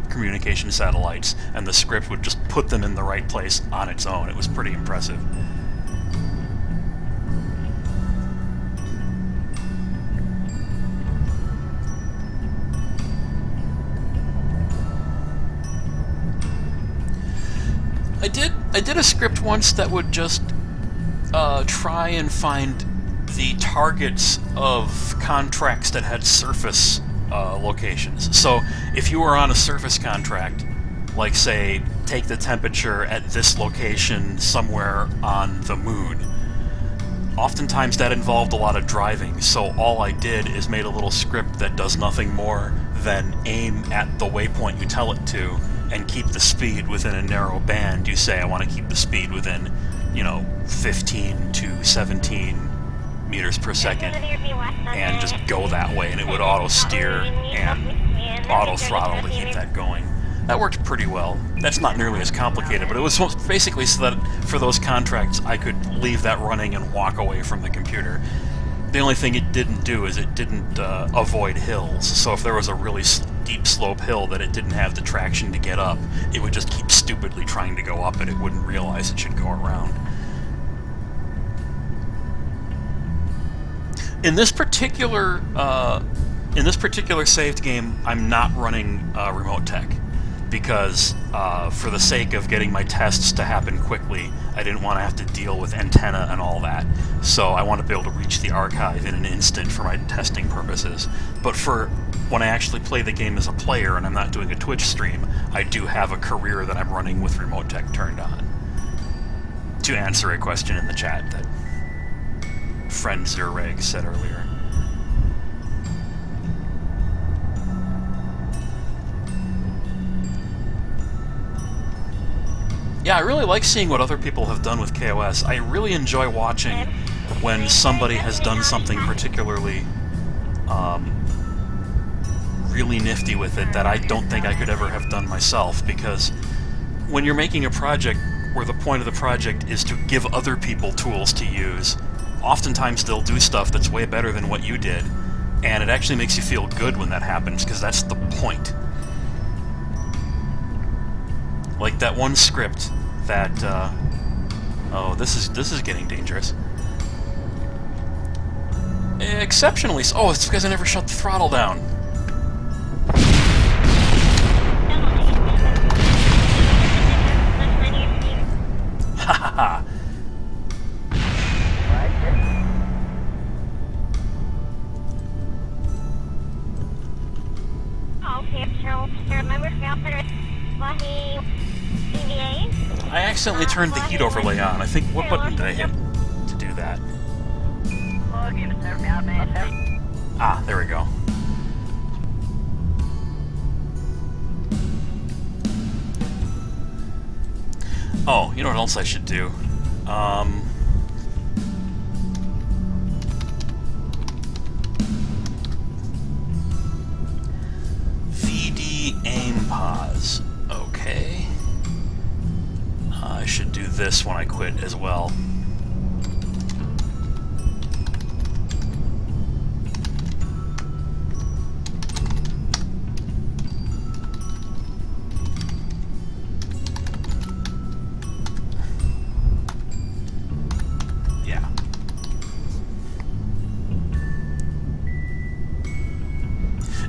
communication satellites, and the script would just put them in the right place on its own. It was pretty impressive. I did a script once that would just try and find the targets of contracts that had surface locations. So if you were on a surface contract, like say, take the temperature at this location somewhere on the moon, oftentimes that involved a lot of driving, so all I did is made a little script that does nothing more than aim at the waypoint you tell it to and keep the speed within a narrow band. You say, I want to keep the speed within, 15 to 17 meters per second, and just go that way, and it would auto-steer and auto-throttle to keep that going. That worked pretty well. That's not nearly as complicated, but it was basically so that for those contracts I could leave that running and walk away from the computer. The only thing it didn't do is it didn't avoid hills, so if there was a really steep slope hill that it didn't have the traction to get up, it would just keep stupidly trying to go up, and it wouldn't realize it should go around. In this particular saved game, I'm not running remote tech because for the sake of getting my tests to happen quickly, I didn't want to have to deal with antenna and all that. So I want to be able to reach the archive in an instant for my testing purposes. But for when I actually play the game as a player and I'm not doing a Twitch stream, I do have a career that I'm running with remote tech turned on. To answer a question in the chat that friend Zureg said earlier. Yeah, I really like seeing what other people have done with kOS. I really enjoy watching when somebody has done something particularly really nifty with it that I don't think I could ever have done myself, because when you're making a project where the point of the project is to give other people tools to use, oftentimes they'll do stuff that's way better than what you did, and it actually makes you feel good when that happens, because that's the point. Like that one script that, oh, this is getting dangerous. Exceptionally, oh, it's because I never shut the throttle down. Ha ha ha. I accidentally turned the heat overlay on. I think, what button did I hit to do that? Ah, there we go. Oh, you know what else I should do? VD aim pause. Okay. I should do this when I quit as well.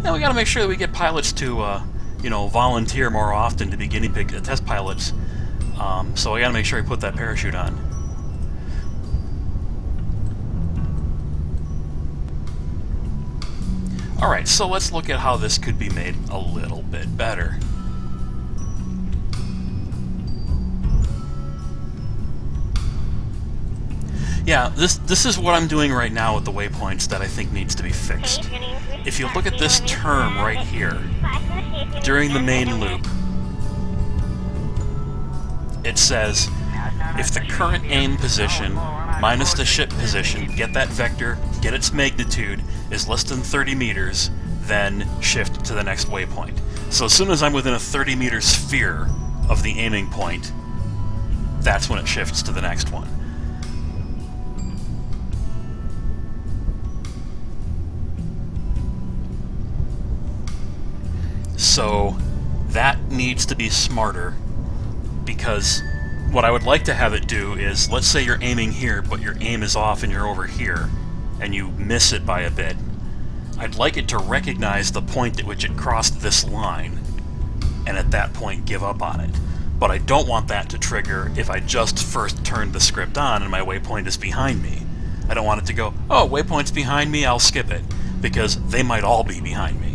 Now we got to make sure that we get pilots to, you know, volunteer more often to be guinea pig test pilots. So I got to make sure I put that parachute on. All right, so let's look at how this could be made a little bit better. Yeah, this is what I'm doing right now with the waypoints that I think needs to be fixed. If you look at this term right here, during the main loop, it says, if the current aim position minus the ship position, get that vector, get its magnitude, is less than 30 meters, then shift to the next waypoint. So as soon as I'm within a 30-meter sphere of the aiming point, that's when it shifts to the next one. So that needs to be smarter, because what I would like to have it do is, let's say you're aiming here, but your aim is off and you're over here, and you miss it by a bit. I'd like it to recognize the point at which it crossed this line, and at that point give up on it. But I don't want that to trigger if I just first turned the script on and my waypoint is behind me. I don't want it to go, oh, waypoint's behind me, I'll skip it, because they might all be behind me.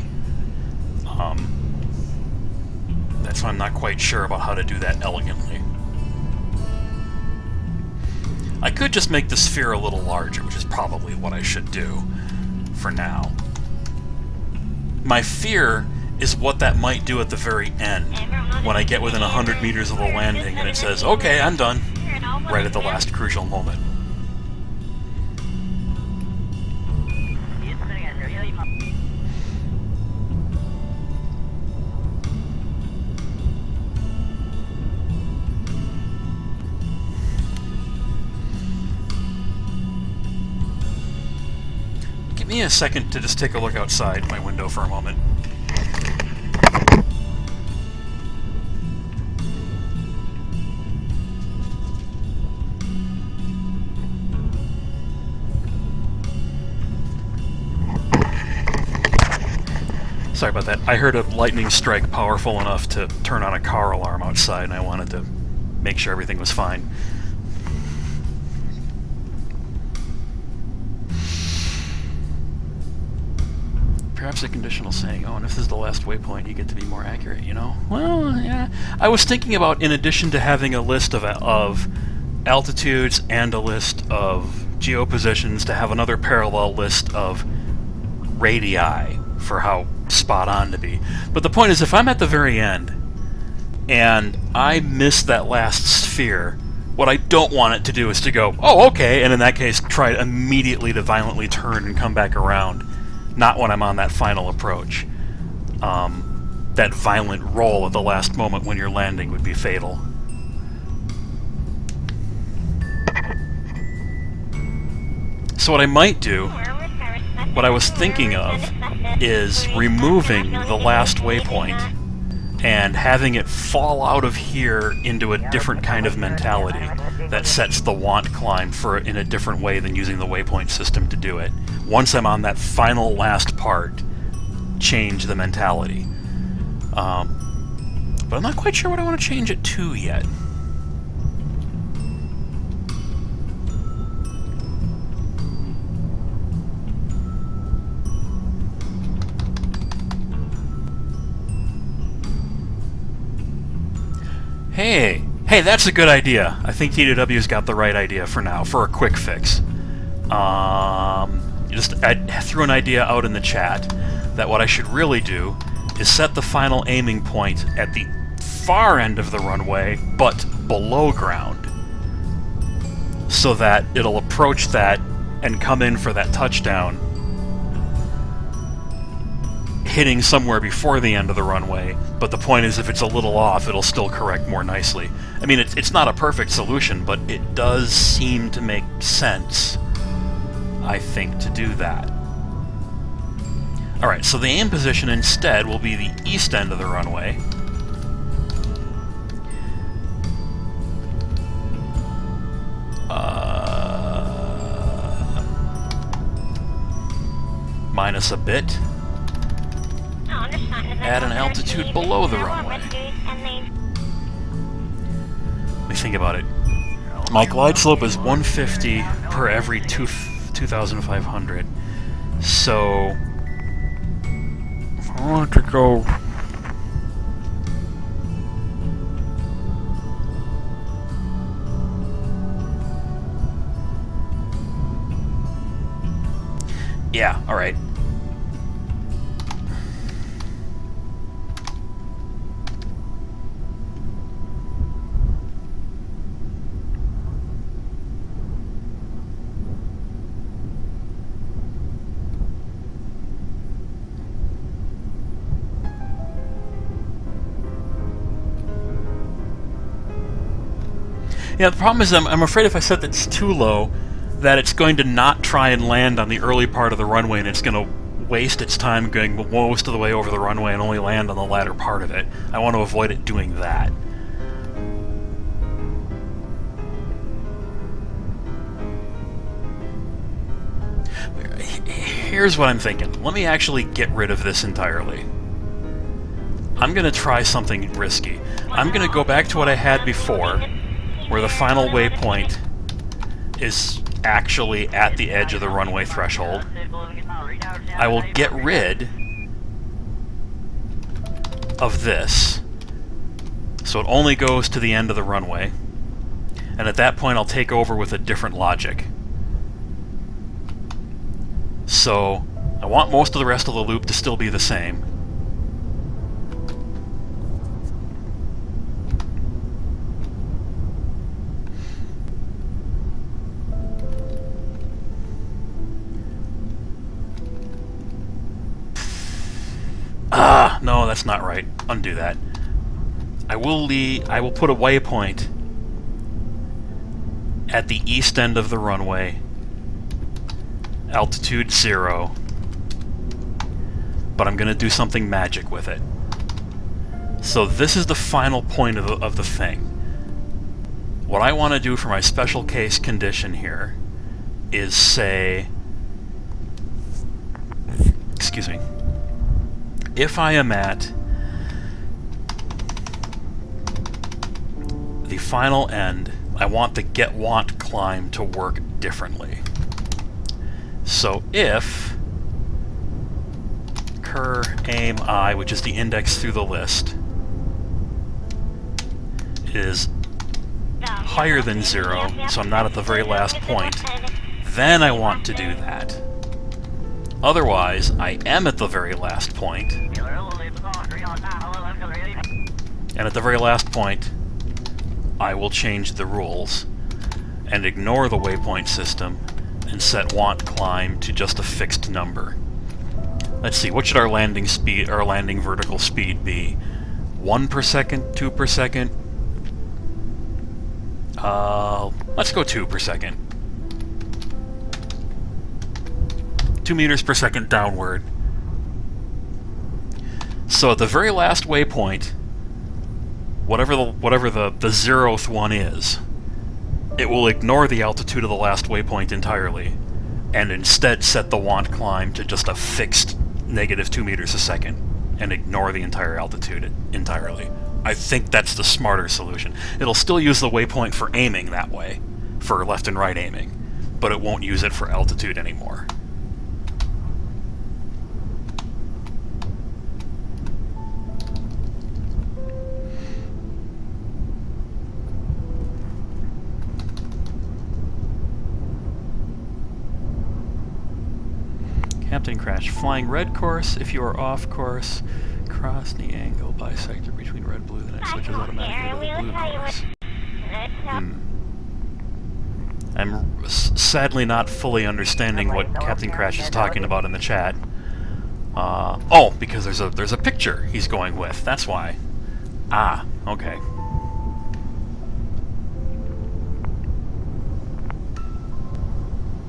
That's why I'm not quite sure about how to do that elegantly. I could just make the sphere a little larger, which is probably what I should do for now. My fear is what that might do at the very end, when I get within 100 meters of the landing and it says, okay, I'm done, right at the last crucial moment. Give me a second to just take a look outside my window for a moment. Sorry about that. I heard a lightning strike powerful enough to turn on a car alarm outside, and I wanted to make sure everything was fine. Perhaps a conditional saying, oh, and if this is the last waypoint, you get to be more accurate, you know? Well, yeah. I was thinking about, in addition to having a list of altitudes and a list of geopositions, to have another parallel list of radii for how spot on to be. But the point is, if I'm at the very end and I miss that last sphere, what I don't want it to do is to go, oh, okay, and in that case try immediately to violently turn and come back around. Not when I'm on that final approach. That violent roll at the last moment when you're landing would be fatal. So what I might do, what I was thinking of, is removing the last waypoint and having it fall out of here into a different kind of mentality that sets the want climb in a different way than using the waypoint system to do it. Once I'm on that final last part, change the mentality. But I'm not quite sure what I want to change it to yet. Hey, that's a good idea. I think TDW's got the right idea for now, for a quick fix. I threw an idea out in the chat that what I should really do is set the final aiming point at the far end of the runway, but below ground, so that it'll approach that and come in for that touchdown, hitting somewhere before the end of the runway, but the point is if it's a little off, it'll still correct more nicely. I mean, it's not a perfect solution, but it does seem to make sense, I think, to do that. Alright, so the aim position instead will be the east end of the runway. Minus a bit. At an altitude below the runway. Let me think about it. My glide slope is 150 per every 2,500. So if I want to go yeah, alright. Yeah, the problem is I'm afraid if I set this too low, that it's going to not try and land on the early part of the runway, and it's going to waste its time going most of the way over the runway and only land on the latter part of it. I want to avoid it doing that. Here's what I'm thinking. Let me actually get rid of this entirely. I'm going to try something risky. I'm going to go back to what I had before, where the final waypoint is actually at the edge of the runway threshold. I will get rid of this, so it only goes to the end of the runway, and at that point I'll take over with a different logic. So I want most of the rest of the loop to still be the same. No, that's not right. Undo that. I will put a waypoint at the east end of the runway, altitude 0, but I'm going to do something magic with it. So this is the final point of the thing. What I want to do for my special case condition here is say, excuse me, if I am at the final end, I want the getWant climb to work differently. So if cur aim I, which is the index through the list, is higher than 0, so I'm not at the very last point, then I want to do that. Otherwise, I am at the very last point, and at the very last point, I will change the rules and ignore the waypoint system and set want climb to just a fixed number. Let's see, what should our landing speed, our landing vertical speed be? 1 per second, 2 per second? Let's go 2 per second. 2 meters per second downward. So at the very last waypoint, whatever the 0th one is, it will ignore the altitude of the last waypoint entirely, and instead set the want climb to just a fixed -2 meters a second, and ignore the entire altitude entirely. I think that's the smarter solution. It'll still use the waypoint for aiming that way, for left and right aiming, but it won't use it for altitude anymore. Captain Crash, flying red course. If you are off course, cross the angle bisector between red blue, then it switches automatically to the blue course. I'm sadly not fully understanding what Captain Crash is talking about in the chat. Oh, because there's a picture he's going with. That's why. Ah, okay.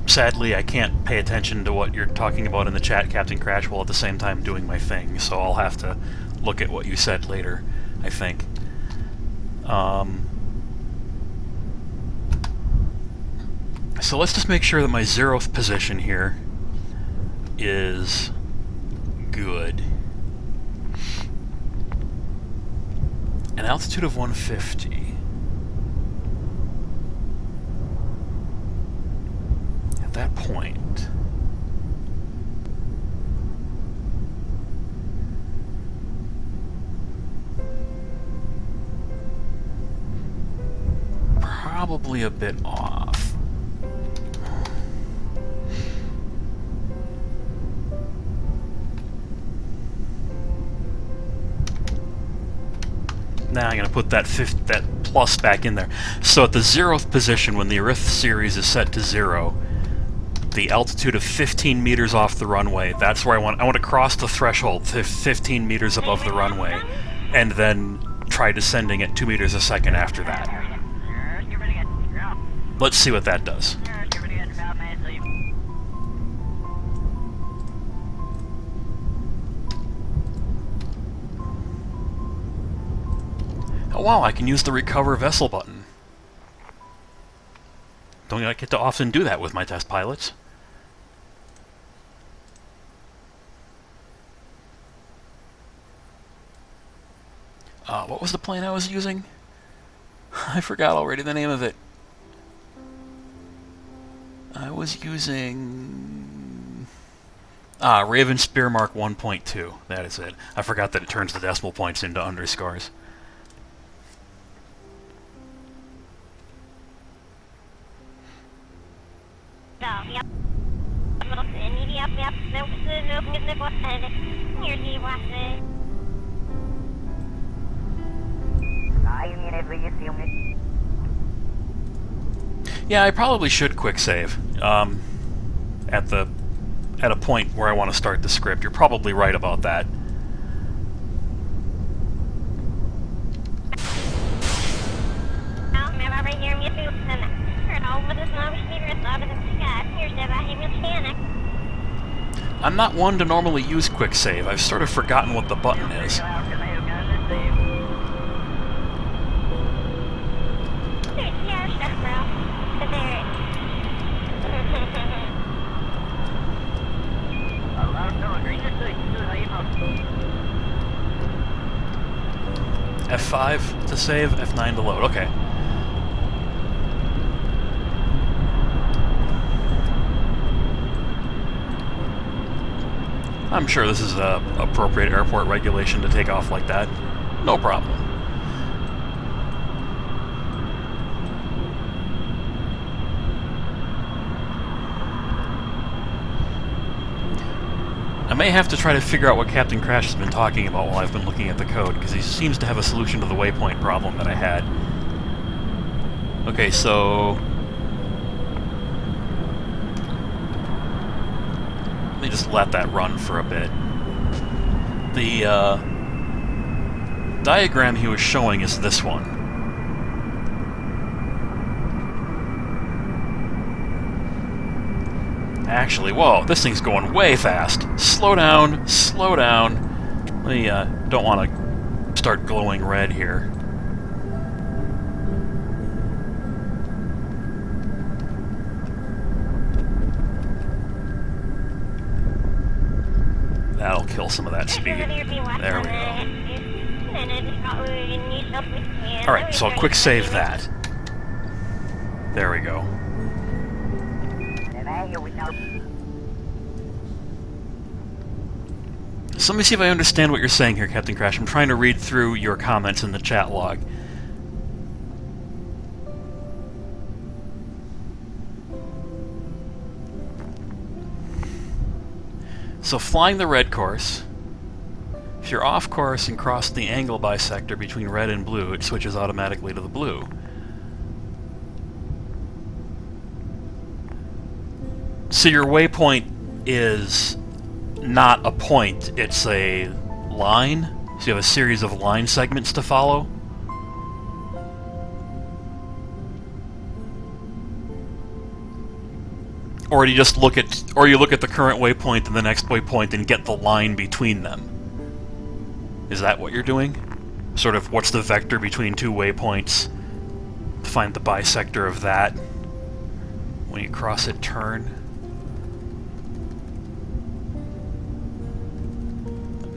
Sadly, I can't pay attention to what you're talking about in the chat, Captain Crash, while at the same time doing my thing, so I'll have to look at what you said later, I think. So let's just make sure that my 0th position here is good. An altitude of 150. That point. Probably a bit off. Now I'm going to put that plus back in there. So at the 0th position, when the Arith series is set to 0, the altitude of 15 meters off the runway, that's where I want to cross the threshold, 15 meters above the runway, and then try descending at 2 meters a second after that. Let's see what that does. Oh wow, I can use the recover vessel button. Don't I get to often do that with my test pilots? What was the plane I was using? I forgot already the name of it. I was using... Raven Spear Mark 1.2. That is it. I forgot that it turns the decimal points into underscores. Yeah, I probably should quick save at a point where I want to start the script. You're probably right about that. I'm not one to normally use quick save. I've sort of forgotten what the button is. F5 to save, F9 to load. Okay. I'm sure this is a appropriate airport regulation to take off like that. No problem. I may have to try to figure out what Captain Crash has been talking about while I've been looking at the code, because he seems to have a solution to the waypoint problem that I had. Okay, so... let me just let that run for a bit. The diagram he was showing is this one. Actually, whoa, this thing's going way fast. Slow down, slow down. We don't want to start glowing red here. That'll kill some of that speed. There we go. Alright, so I'll quick save that. There we go. So let me see if I understand what you're saying here, Captain Crash. I'm trying to read through your comments in the chat log. So flying the red course, if you're off course and cross the angle bisector between red and blue, it switches automatically to the blue. So your waypoint is not a point, it's a line? So you have a series of line segments to follow? Or do you just look at, or you look at the current waypoint and the next waypoint and get the line between them? Is that what you're doing? Sort of, what's the vector between two waypoints? Find the bisector of that. When you cross it, turn.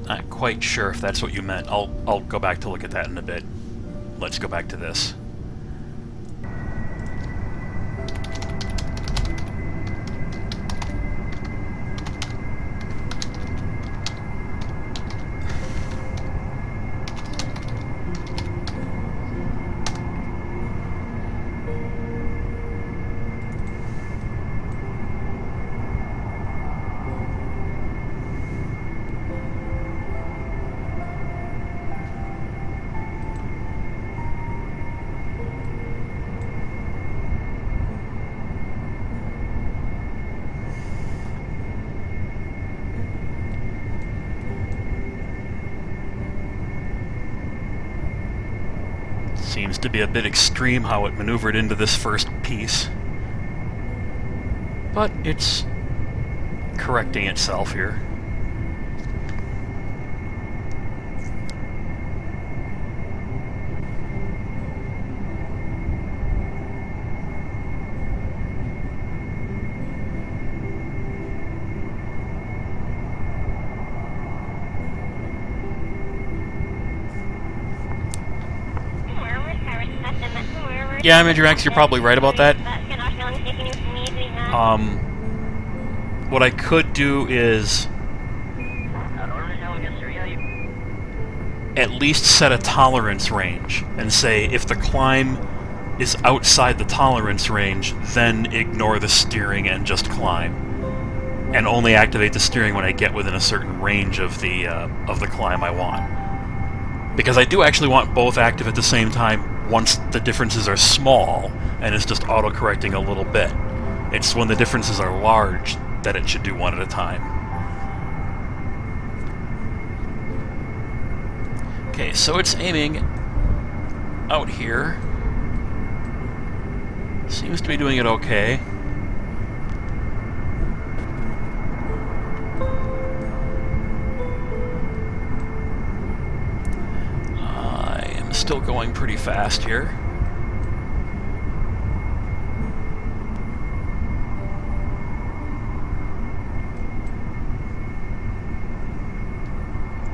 Not quite sure if that's what you meant. I'll go back to look at that in a bit. Let's go back to this. Seems to be a bit extreme how it maneuvered into this first piece. But it's correcting itself here. Yeah, Major you're probably right about that. What I could do is at least set a tolerance range and say if the climb is outside the tolerance range, then ignore the steering and just climb, and only activate the steering when I get within a certain range of the climb I want. Because I do actually want both active at the same time once the differences are small, and it's just auto-correcting a little bit. It's when the differences are large that it should do one at a time. Okay, so it's aiming out here. Seems to be doing it okay. Still going pretty fast here.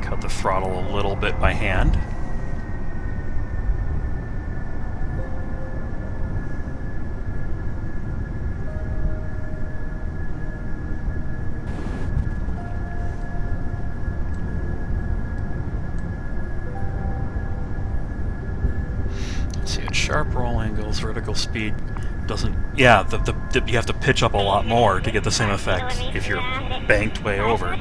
Cut the throttle a little bit by hand. angles, vertical speed doesn't... Yeah, you have to pitch up a lot more to get the same effect if you're banked way over.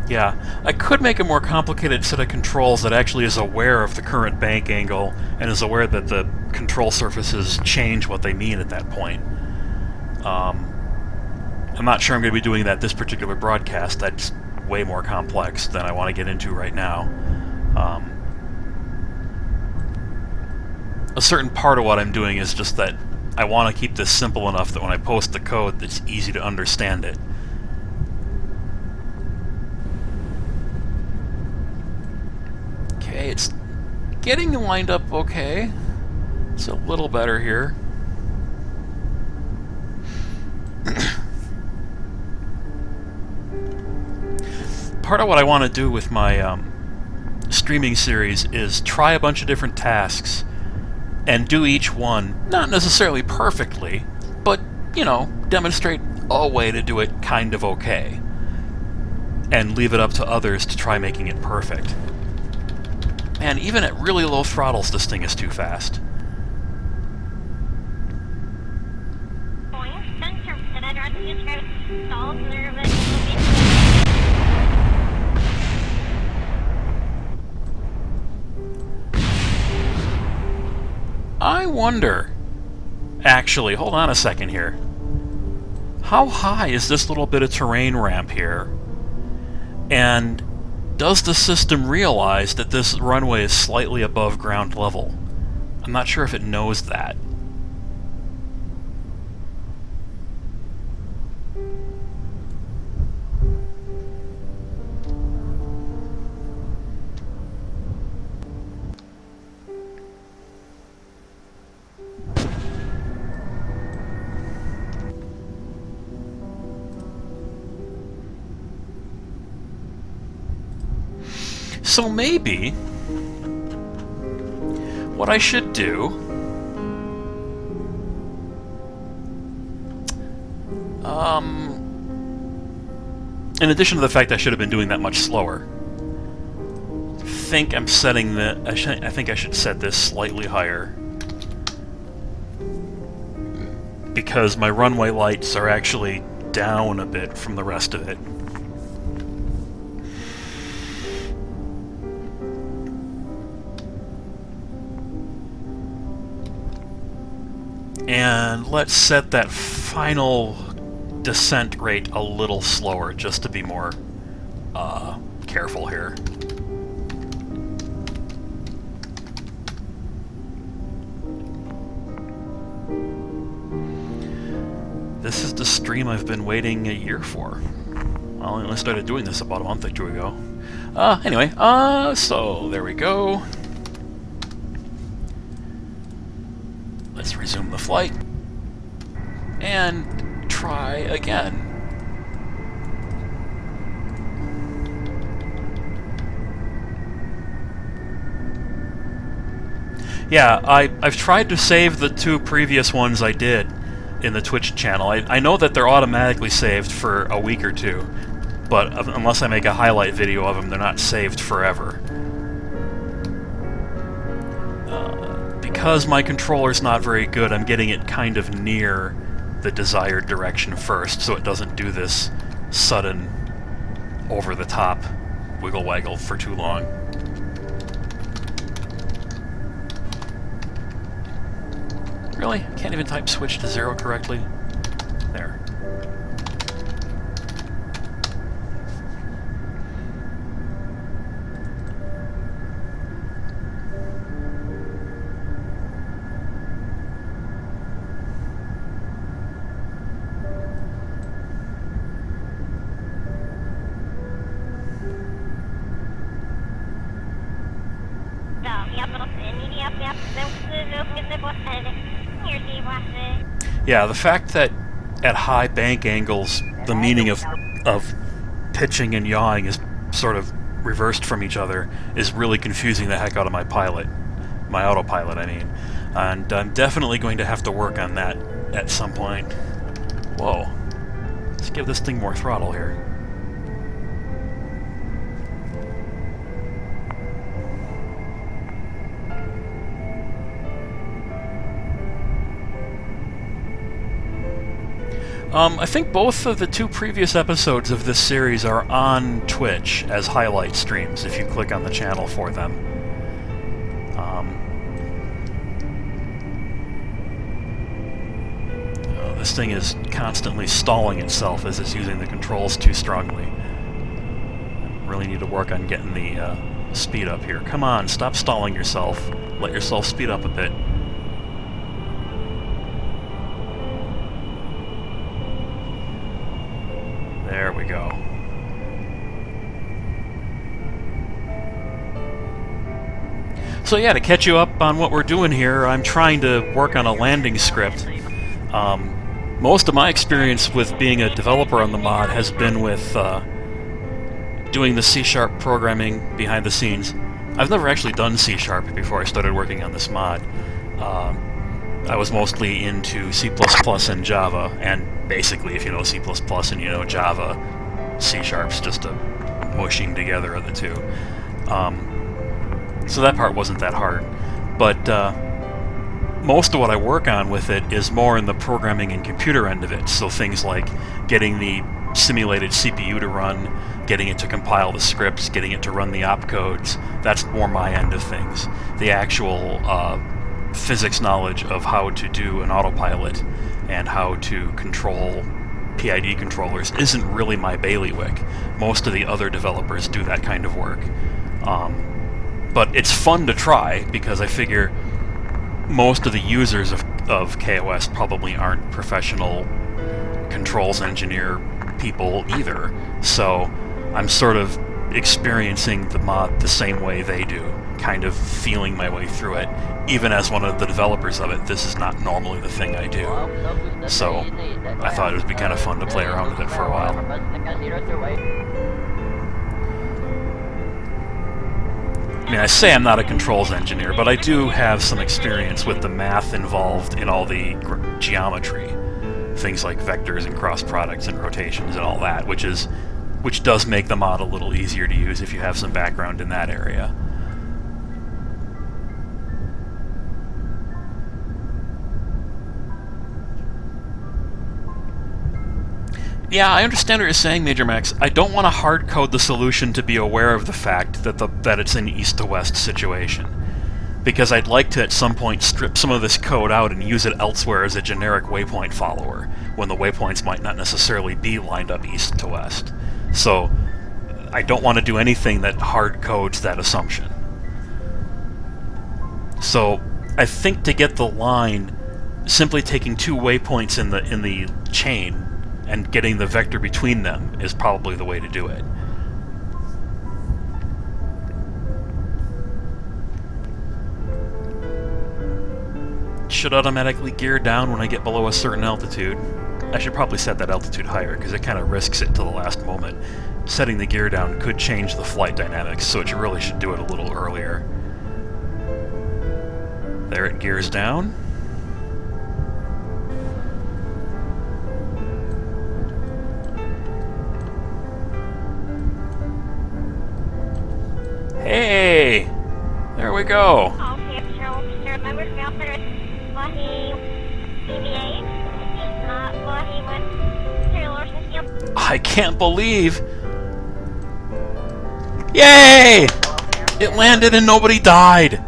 Yeah, I could make a more complicated set of controls that actually is aware of the current bank angle and is aware that the control surfaces change what they mean at that point. I'm not sure I'm going to be doing that this particular broadcast. That's way more complex than I want to get into right now. A certain part of what I'm doing is just that I want to keep this simple enough that when I post the code, it's easy to understand it. Okay, it's getting lined up okay. It's a little better here. Part of what I want to do with my streaming series is try a bunch of different tasks and do each one, not necessarily perfectly, but, you know, demonstrate a way to do it kind of okay. And leave it up to others to try making it perfect. Man, even at really low throttles, this thing is too fast. I wonder, actually, hold on a second here. How high is this little bit of terrain ramp here? And does the system realize that this runway is slightly above ground level? I'm not sure if it knows that. So maybe what I should do in addition to the fact I should have been doing that much slower, I think I'm setting the I think I should set this slightly higher because my runway lights are actually down a bit from the rest of it. And let's set that final descent rate a little slower, just to be more careful here. This is the stream I've been waiting a year for. I only started doing this about a month or two ago. Anyway, so there we go. Let's resume the flight and try again. Yeah, I've tried to save the two previous ones I did in the Twitch channel. I know that they're automatically saved for a week or two, but unless I make a highlight video of them, they're not saved forever. Because my controller's not very good, I'm getting it kind of near the desired direction first, so it doesn't do this sudden, over-the-top wiggle-waggle for too long. Really? Can't even type switch to 0 correctly? There. Yeah, the fact that at high bank angles the meaning of pitching and yawing is sort of reversed from each other is really confusing the heck out of my pilot. My autopilot, I mean. And I'm definitely going to have to work on that at some point. Whoa. Let's give this thing more throttle here. I think both of the 2 previous episodes of this series are on Twitch as highlight streams, if you click on the channel for them. This thing is constantly stalling itself as it's using the controls too strongly. Really need to work on getting the speed up here. Come on, stop stalling yourself. Let yourself speed up a bit. There we go. So yeah, to catch you up on what we're doing here, I'm trying to work on a landing script. Most of my experience with being a developer on the mod has been with doing the C# programming behind the scenes. I've never actually done C# before I started working on this mod. I was mostly into C++ and Java, and basically if you know C++ and you know Java, C#'s just a mushing together of the two. So that part wasn't that hard. But most of what I work on with it is more in the programming and computer end of it, so things like getting the simulated CPU to run, getting it to compile the scripts, getting it to run the opcodes. That's more my end of things. The actual physics knowledge of how to do an autopilot and how to control PID controllers isn't really my bailiwick. Most of the other developers do that kind of work. But it's fun to try, because I figure most of the users of kOS probably aren't professional controls engineer people either, so I'm sort of experiencing the mod the same way they do, kind of feeling my way through it. Even as one of the developers of it, this is not normally the thing I do. So I thought it would be kind of fun to play around with it for a while. I mean, I say I'm not a controls engineer, but I do have some experience with the math involved in all the geometry. Things like vectors and cross products and rotations and all that, which does make the mod a little easier to use if you have some background in that area. Yeah, I understand what you're saying, Major Max. I don't want to hard code the solution to be aware of the fact that it's an east to west situation, because I'd like to at some point strip some of this code out and use it elsewhere as a generic waypoint follower, when the waypoints might not necessarily be lined up east to west. So I don't want to do anything that hard codes that assumption. So I think to get the line, simply taking 2 waypoints in the chain and getting the vector between them is probably the way to do it. Should automatically gear down when I get below a certain altitude. I should probably set that altitude higher, because it kind of risks it to the last moment. Setting the gear down could change the flight dynamics, so it really should do it a little earlier. There it gears down. Hey! There we go! I can't believe... Yay! It landed and nobody died!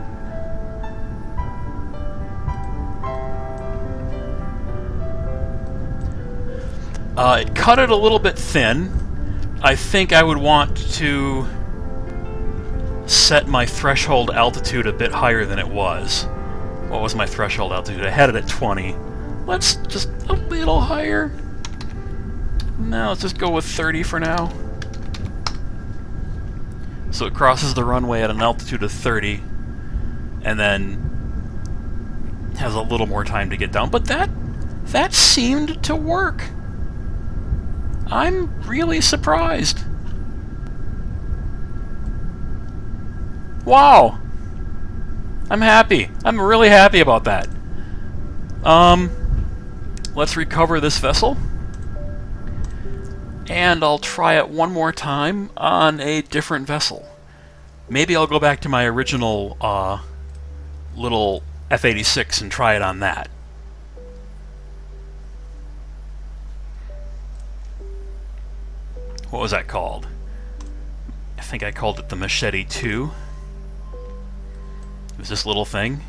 It cut it a little bit thin. I think I would want to set my threshold altitude a bit higher than it was. What was my threshold altitude? I had it at 20. Let's just a little higher. Now let's just go with 30 for now. So it crosses the runway at an altitude of 30, and then has a little more time to get down. But that seemed to work. I'm really surprised. Wow! I'm happy. I'm really happy about that. let's recover this vessel. And I'll try it one more time on a different vessel. Maybe I'll go back to my original little F86 and try it on that. What was that called? I think I called it the Machete 2. It was this little thing.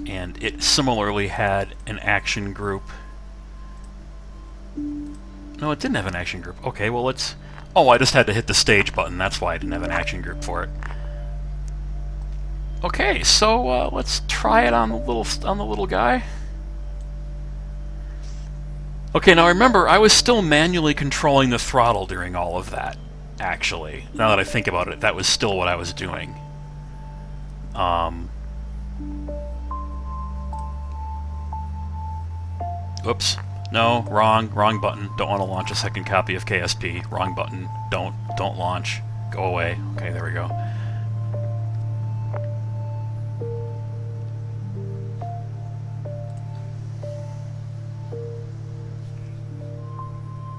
And it similarly had an action group. No, it didn't have an action group. Okay, well let's... Oh, I just had to hit the stage button. That's why I didn't have an action group for it. Okay, so let's try it on the little guy. Okay, now remember, I was still manually controlling the throttle during all of that, actually. Now that I think about it, that was still what I was doing. Oops. No, wrong button. Don't want to launch a second copy of KSP. Wrong button. Don't launch. Go away. Okay, there we go.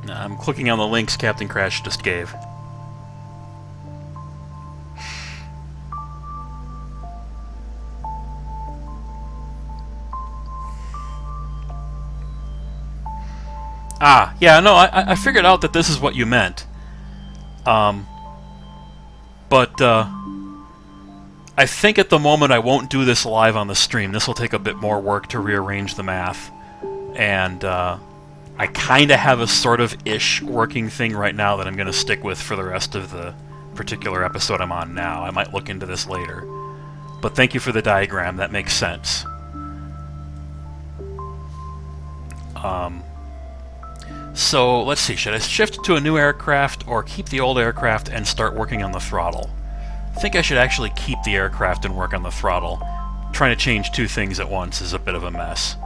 I'm clicking on the links Captain Crash just gave. Ah, yeah, no, I figured out that this is what you meant. But I think at the moment I won't do this live on the stream. This will take a bit more work to rearrange the math. And I kind of have a sort of ish working thing right now that I'm going to stick with for the rest of the particular episode I'm on now. I might look into this later. But thank you for the diagram, that makes sense. So, let's see, should I shift to a new aircraft or keep the old aircraft and start working on the throttle? I think I should actually keep the aircraft and work on the throttle. Trying to change two things at once is a bit of a mess.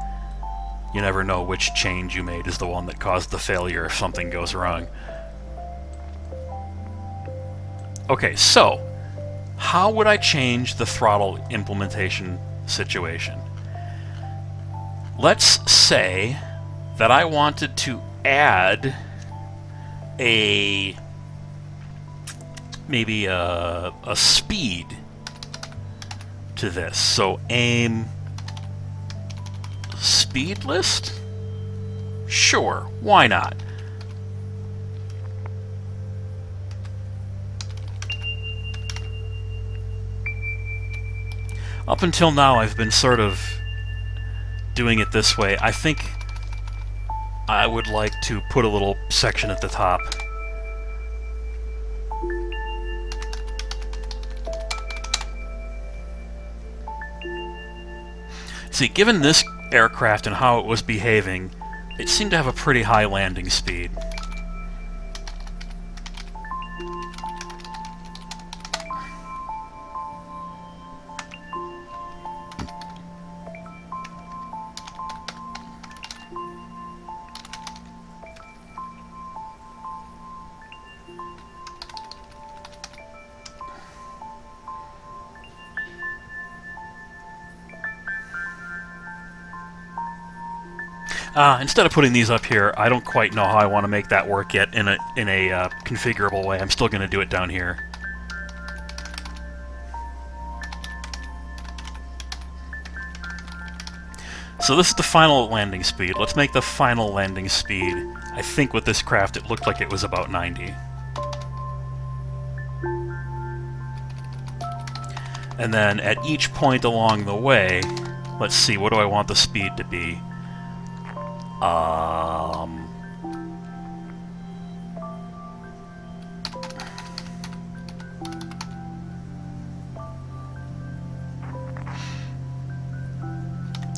You never know which change you made is the one that caused the failure if something goes wrong. Okay, so, how would I change the throttle implementation situation? Let's say that I wanted to add maybe a speed to this. So aim speed list? Sure, why not? Up until now I've been sort of doing it this way. I think I would like to put a little section at the top. See, given this aircraft and how it was behaving, it seemed to have a pretty high landing speed. Instead of putting these up here, I don't quite know how I want to make that work yet in a configurable way. I'm still going to do it down here. So this is the final landing speed. Let's make the final landing speed. I think with this craft it looked like it was about 90. And then at each point along the way, let's see, what do I want the speed to be?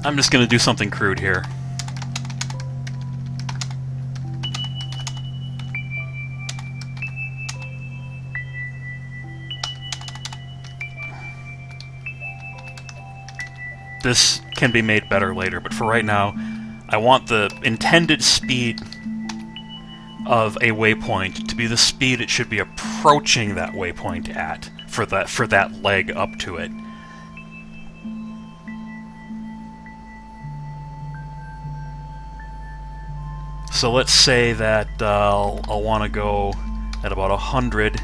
I'm just going to do something crude here. This can be made better later, but for right now, I want the intended speed of a waypoint to be the speed it should be approaching that waypoint at for that leg up to it. So let's say that I'll want to go at about 100.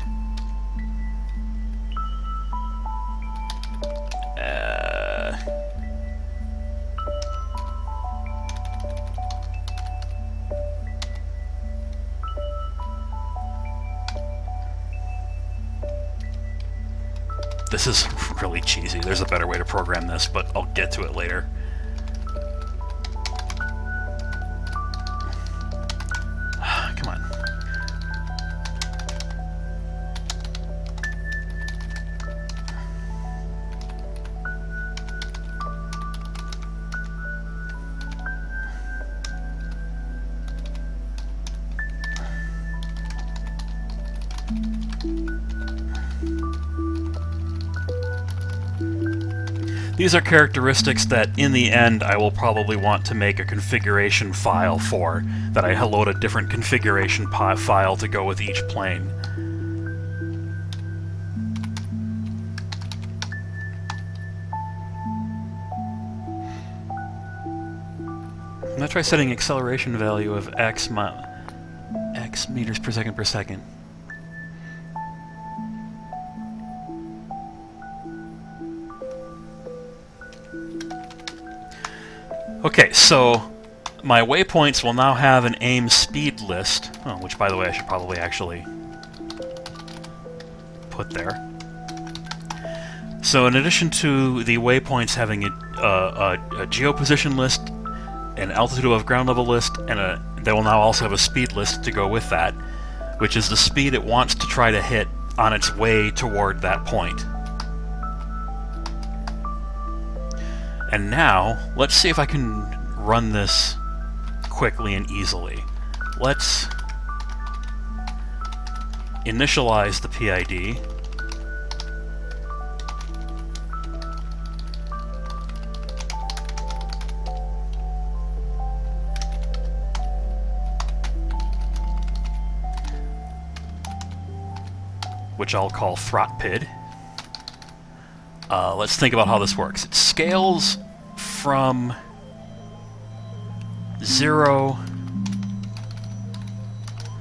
This is really cheesy. There's a better way to program this, but I'll get to it later. Come on. These are characteristics that, in the end, I will probably want to make a configuration file for, that I load a different configuration file to go with each plane. I'm going to try setting acceleration value of x meters per second per second. Okay, so my waypoints will now have an aim speed list, which, by the way, I should probably actually put there. So in addition to the waypoints having a geoposition list, an altitude above ground level list, and they will now also have a speed list to go with that, which is the speed it wants to try to hit on its way toward that point. And now, let's see if I can run this quickly and easily. Let's initialize the PID. Which I'll call ThrotPid. Let's think about how this works. It scales from 0,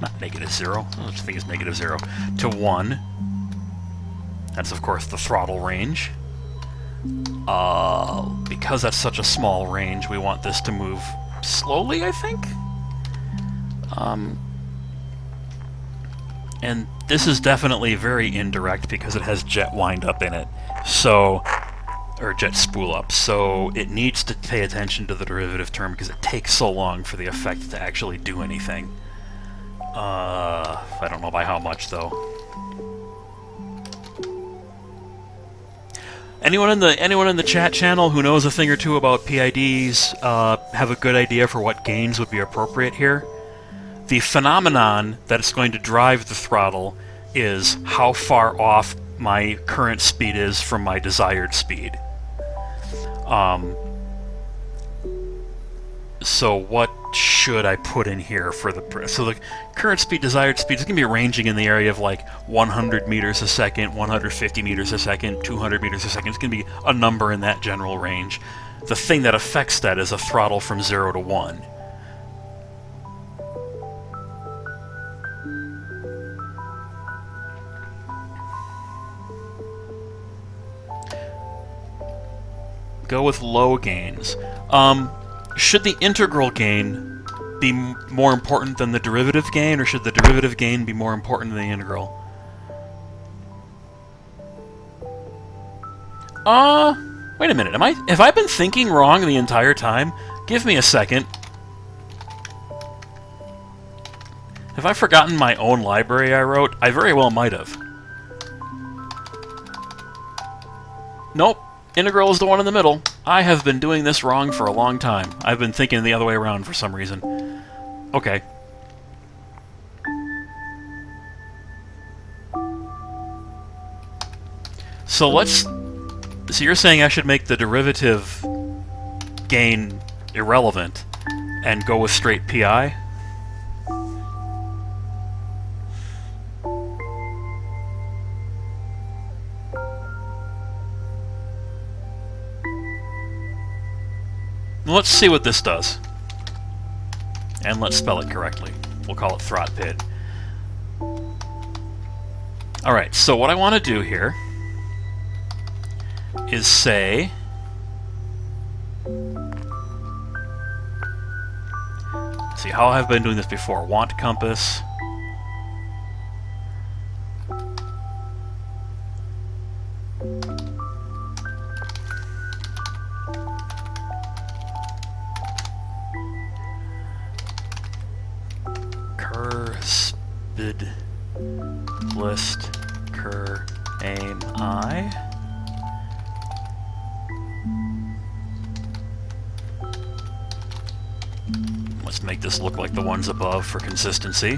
not -0, no such thing as -0, to 1. That's, of course, the throttle range. Because that's such a small range, we want this to move slowly, I think? And this is definitely very indirect because it has jet wind up in it, so, or jet spool up, so it needs to pay attention to the derivative term because it takes so long for the effect to actually do anything. I don't know by how much, though. Anyone in the chat channel who knows a thing or two about PIDs have a good idea for what gains would be appropriate here? The phenomenon that is going to drive the throttle is how far off my current speed is from my desired speed. So what should I put in here for the... So the current speed, desired speed, is going to be ranging in the area of like 100 meters a second, 150 meters a second, 200 meters a second. It's going to be a number in that general range. The thing that affects that is a throttle from 0 to 1. Go with low gains. Should the integral gain be more important than the derivative gain, or should the derivative gain be more important than the integral? Wait a minute. Have I been thinking wrong the entire time? Give me a second. Have I forgotten my own library I wrote? I very well might have. Nope. Integral is the one in the middle. I have been doing this wrong for a long time. I've been thinking the other way around for some reason. Okay. So so you're saying I should make the derivative gain irrelevant and go with straight PI? Let's see what this does. And let's spell it correctly. We'll call it throtpid. Alright, so what I want to do here is say see how I've been doing this before. Want compass. Cur spid list cur aim I. Let's make this look like the ones above for consistency.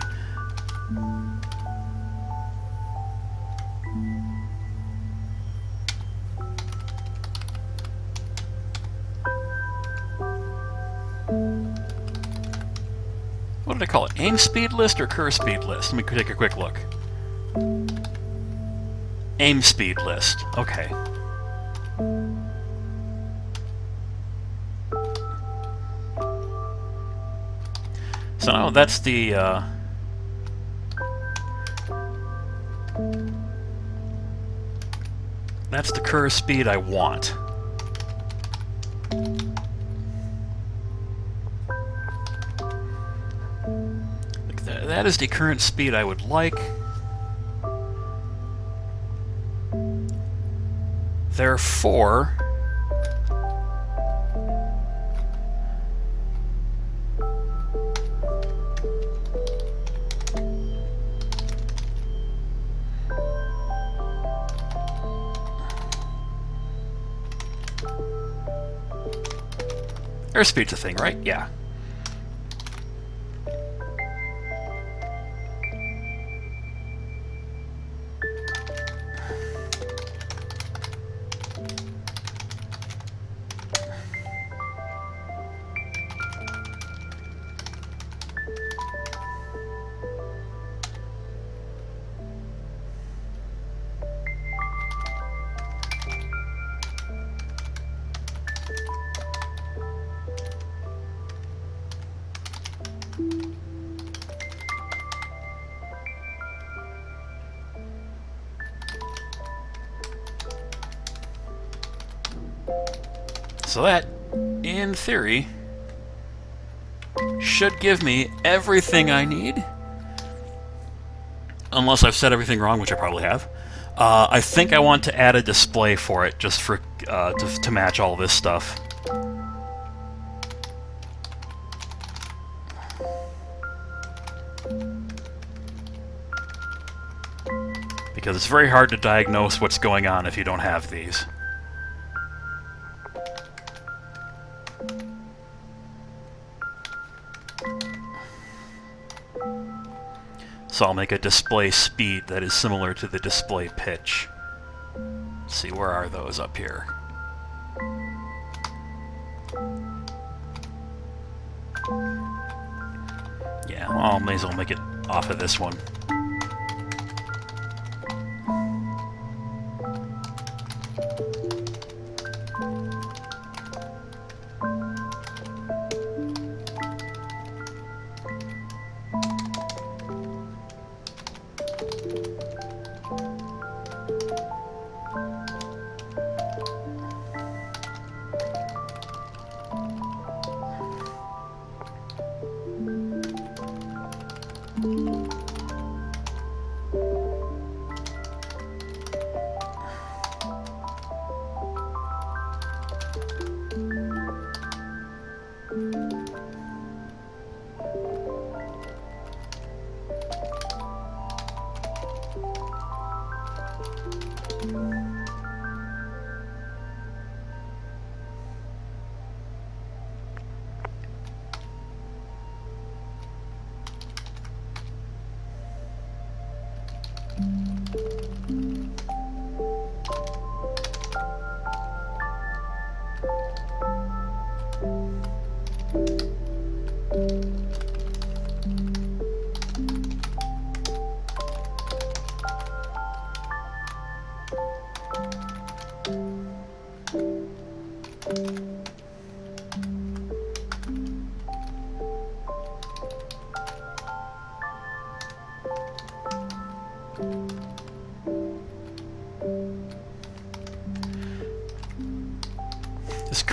What did I call it? Aim speed list or cur speed list? Let me take a quick look. Aim speed list. Okay. So now that's the cur speed I want. That is the current speed I would like. Therefore, airspeed's a thing, right? Yeah. So that, in theory, should give me everything I need. Unless I've said everything wrong, which I probably have. I think I want to add a display for it, just for to match all this stuff. Because it's very hard to diagnose what's going on if you don't have these. So I'll make a display speed that is similar to the display pitch. Let's see, where are those up here? Yeah, well, I may as well make it off of this one.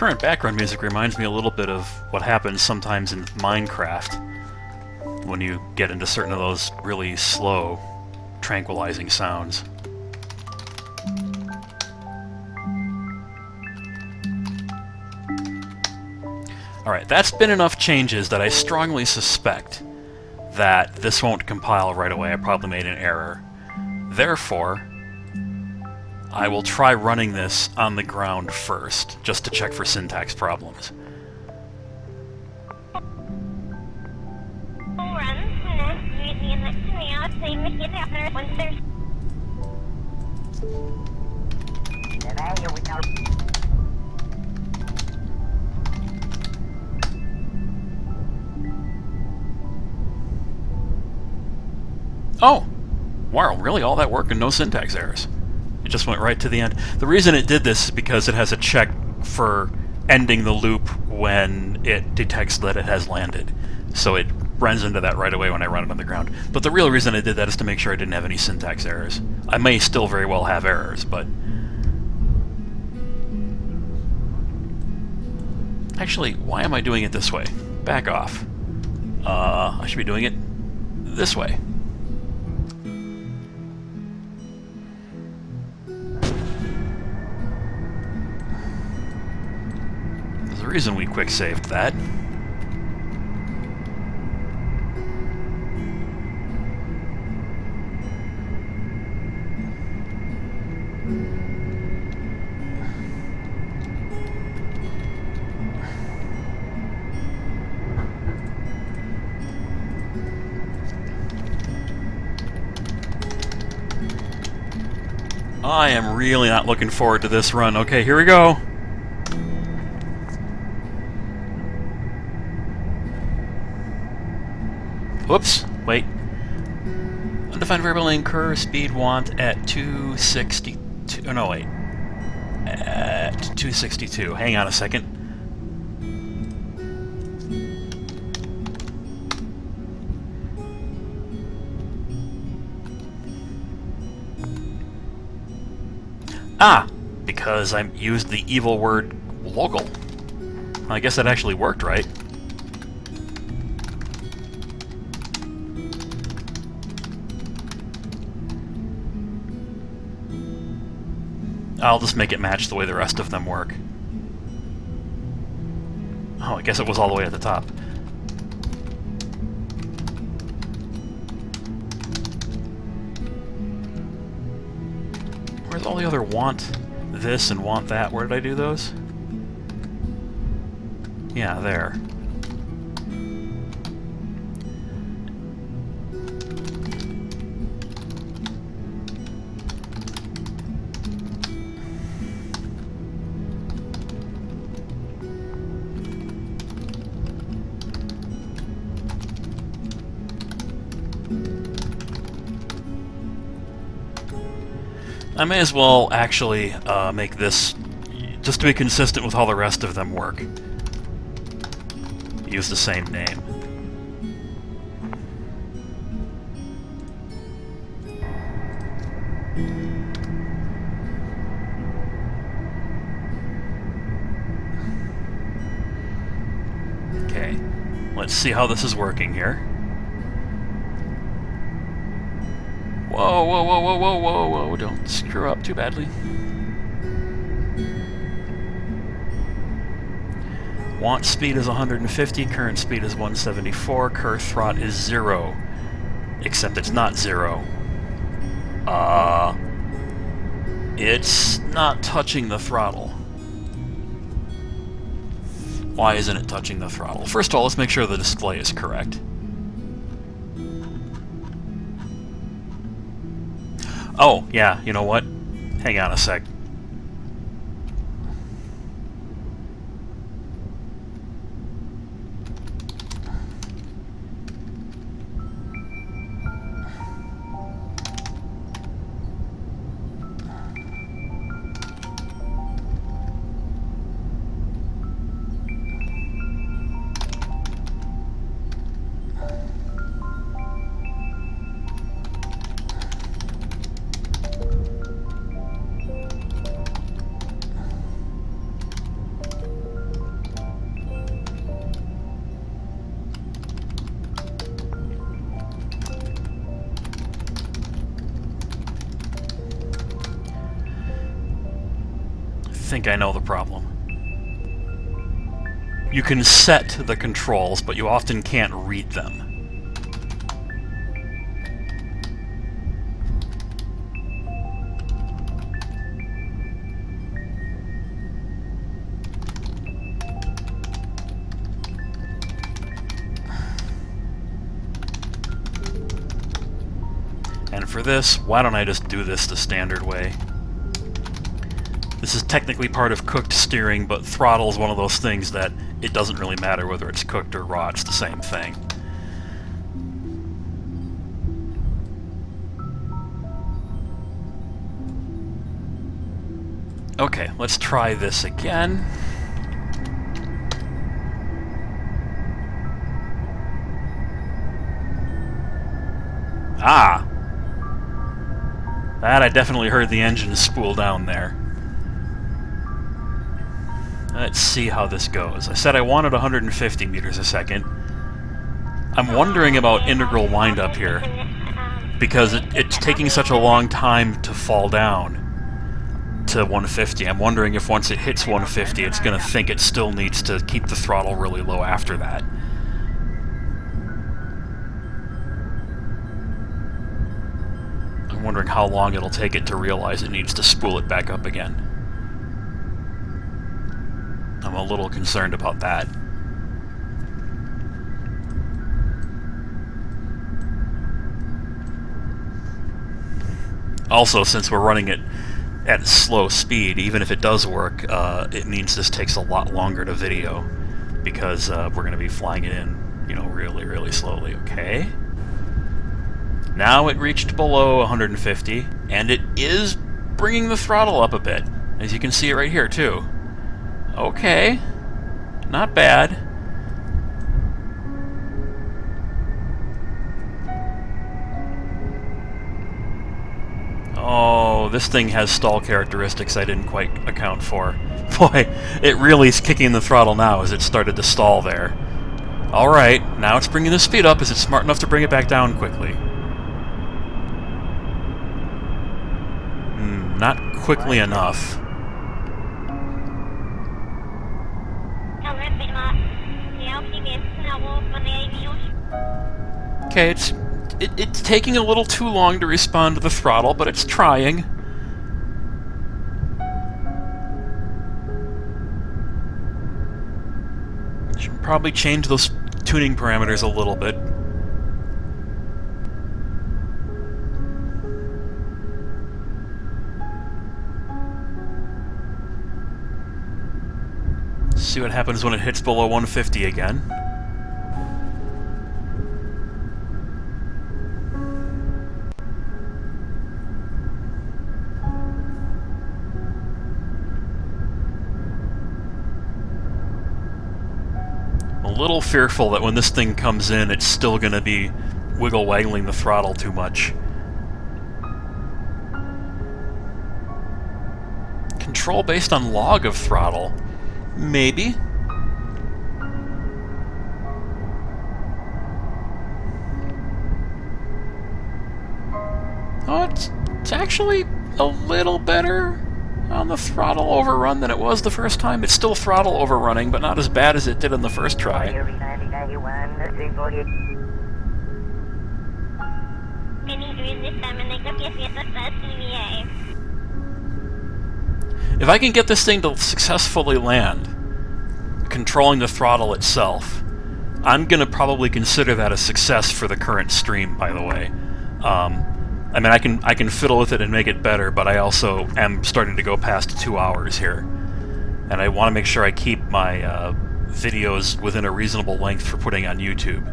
current background music reminds me a little bit of what happens sometimes in Minecraft when you get into certain of those really slow, tranquilizing sounds. Alright, that's been enough changes that I strongly suspect that this won't compile right away. I probably made an error. Therefore, I will try running this on the ground first, just to check for syntax problems. Oh! Wow, really? All that work and no syntax errors. It just went right to the end. The reason it did this is because it has a check for ending the loop when it detects that it has landed. So it runs into that right away when I run it on the ground. But the real reason I did that is to make sure I didn't have any syntax errors. I may still very well have errors, but... Actually, why am I doing it this way? Back off. I should be doing it this way. There's a reason we quick saved that. I am really not looking forward to this run. Okay, here we go. Whoops, wait. Undefined variable incur speed want at 262. Oh, no, wait. At 262. Hang on a second. Ah! Because I used the evil word local. I guess that actually worked, right? I'll just make it match the way the rest of them work. Oh, I guess it was all the way at the top. Where's all the other want this and want that? Where did I do those? Yeah, there. I may as well actually make this, just to be consistent with how the rest of them work, use the same name. Okay, let's see how this is working here. Whoa, whoa, whoa, whoa, whoa, whoa, whoa, don't screw up too badly. Want speed is 150, current speed is 174, cur throt is 0. Except it's not 0. It's not touching the throttle. Why isn't it touching the throttle? First of all, let's make sure the display is correct. Oh, yeah, you know what? Hang on a sec. think I know the problem. You can set the controls, but you often can't read them. And for this, why don't I just do this the standard way? This is technically part of cooked steering, but throttle is one of those things that it doesn't really matter whether it's cooked or raw, it's the same thing. Okay, let's try this again. Ah! That I definitely heard the engine spool down there. Let's see how this goes. I said I wanted 150 meters a second. I'm wondering about integral windup here, because it's taking such a long time to fall down to 150. I'm wondering if once it hits 150, it's going to think it still needs to keep the throttle really low after that. I'm wondering how long it'll take it to realize it needs to spool it back up again. I'm a little concerned about that. Also, since we're running it at slow speed, even if it does work, it means this takes a lot longer to video, because we're going to be flying it in, you know, really, really slowly. Okay. Now it reached below 150, and it is bringing the throttle up a bit. As you can see it right here, too. Okay. Not bad. Oh, this thing has stall characteristics I didn't quite account for. Boy, it really is kicking the throttle now as it started to stall there. Alright, now it's bringing the speed up. Is it smart enough to bring it back down quickly? Not quickly enough. Okay, it's taking a little too long to respond to the throttle, but it's trying. Should probably change those tuning parameters a little bit. See what happens when it hits below 150 again. A little fearful that when this thing comes in, it's still going to be wiggle-waggling the throttle too much. Control based on log of throttle. Maybe. Oh, it's actually a little better on the throttle overrun than it was the first time. It's still throttle overrunning, but not as bad as it did in the first try. If I can get this thing to successfully land, controlling the throttle itself, I'm going to probably consider that a success for the current stream, by the way. I mean, I can fiddle with it and make it better, but I also am starting to go past 2 hours here. And I want to make sure I keep my videos within a reasonable length for putting on YouTube.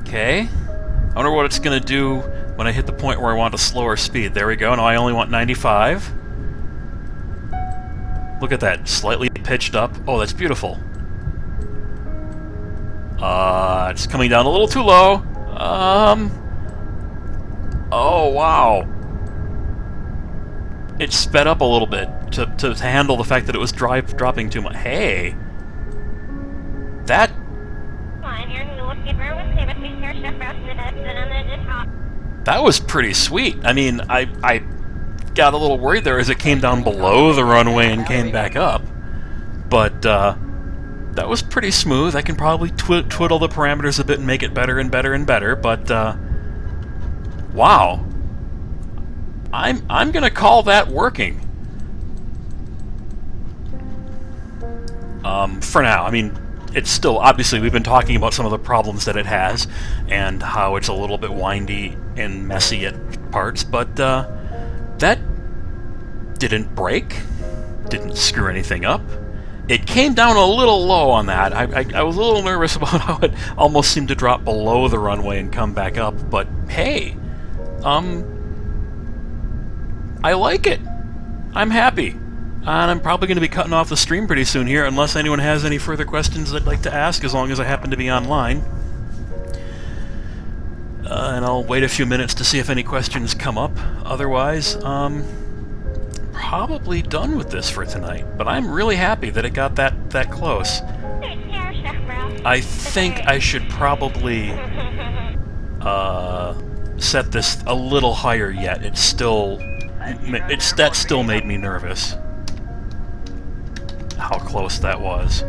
Okay. I wonder what it's going to do when I hit the point where I want a slower speed. There we go. Now I only want 95. Look at that. Slightly pitched up. Oh, that's beautiful. It's coming down a little too low. Oh, wow. It sped up a little bit to handle the fact that it was dropping too much. Hey! That was pretty sweet. I mean, I got a little worried there as it came down below the runway and came back up. But that was pretty smooth. I can probably twiddle the parameters a bit and make it better and better and better, but wow. I'm gonna call that working. For now. I mean, it's still, obviously, we've been talking about some of the problems that it has, and how it's a little bit windy and messy at parts, but that didn't break, didn't screw anything up. It came down a little low on that. I was a little nervous about how it almost seemed to drop below the runway and come back up, but hey, I like it. I'm happy. And I'm probably going to be cutting off the stream pretty soon here, unless anyone has any further questions they'd like to ask, as long as I happen to be online. And I'll wait a few minutes to see if any questions come up. Otherwise, probably done with this for tonight. But I'm really happy that it got that close. I think I should probably set this a little higher yet. That still made me nervous. How close that was.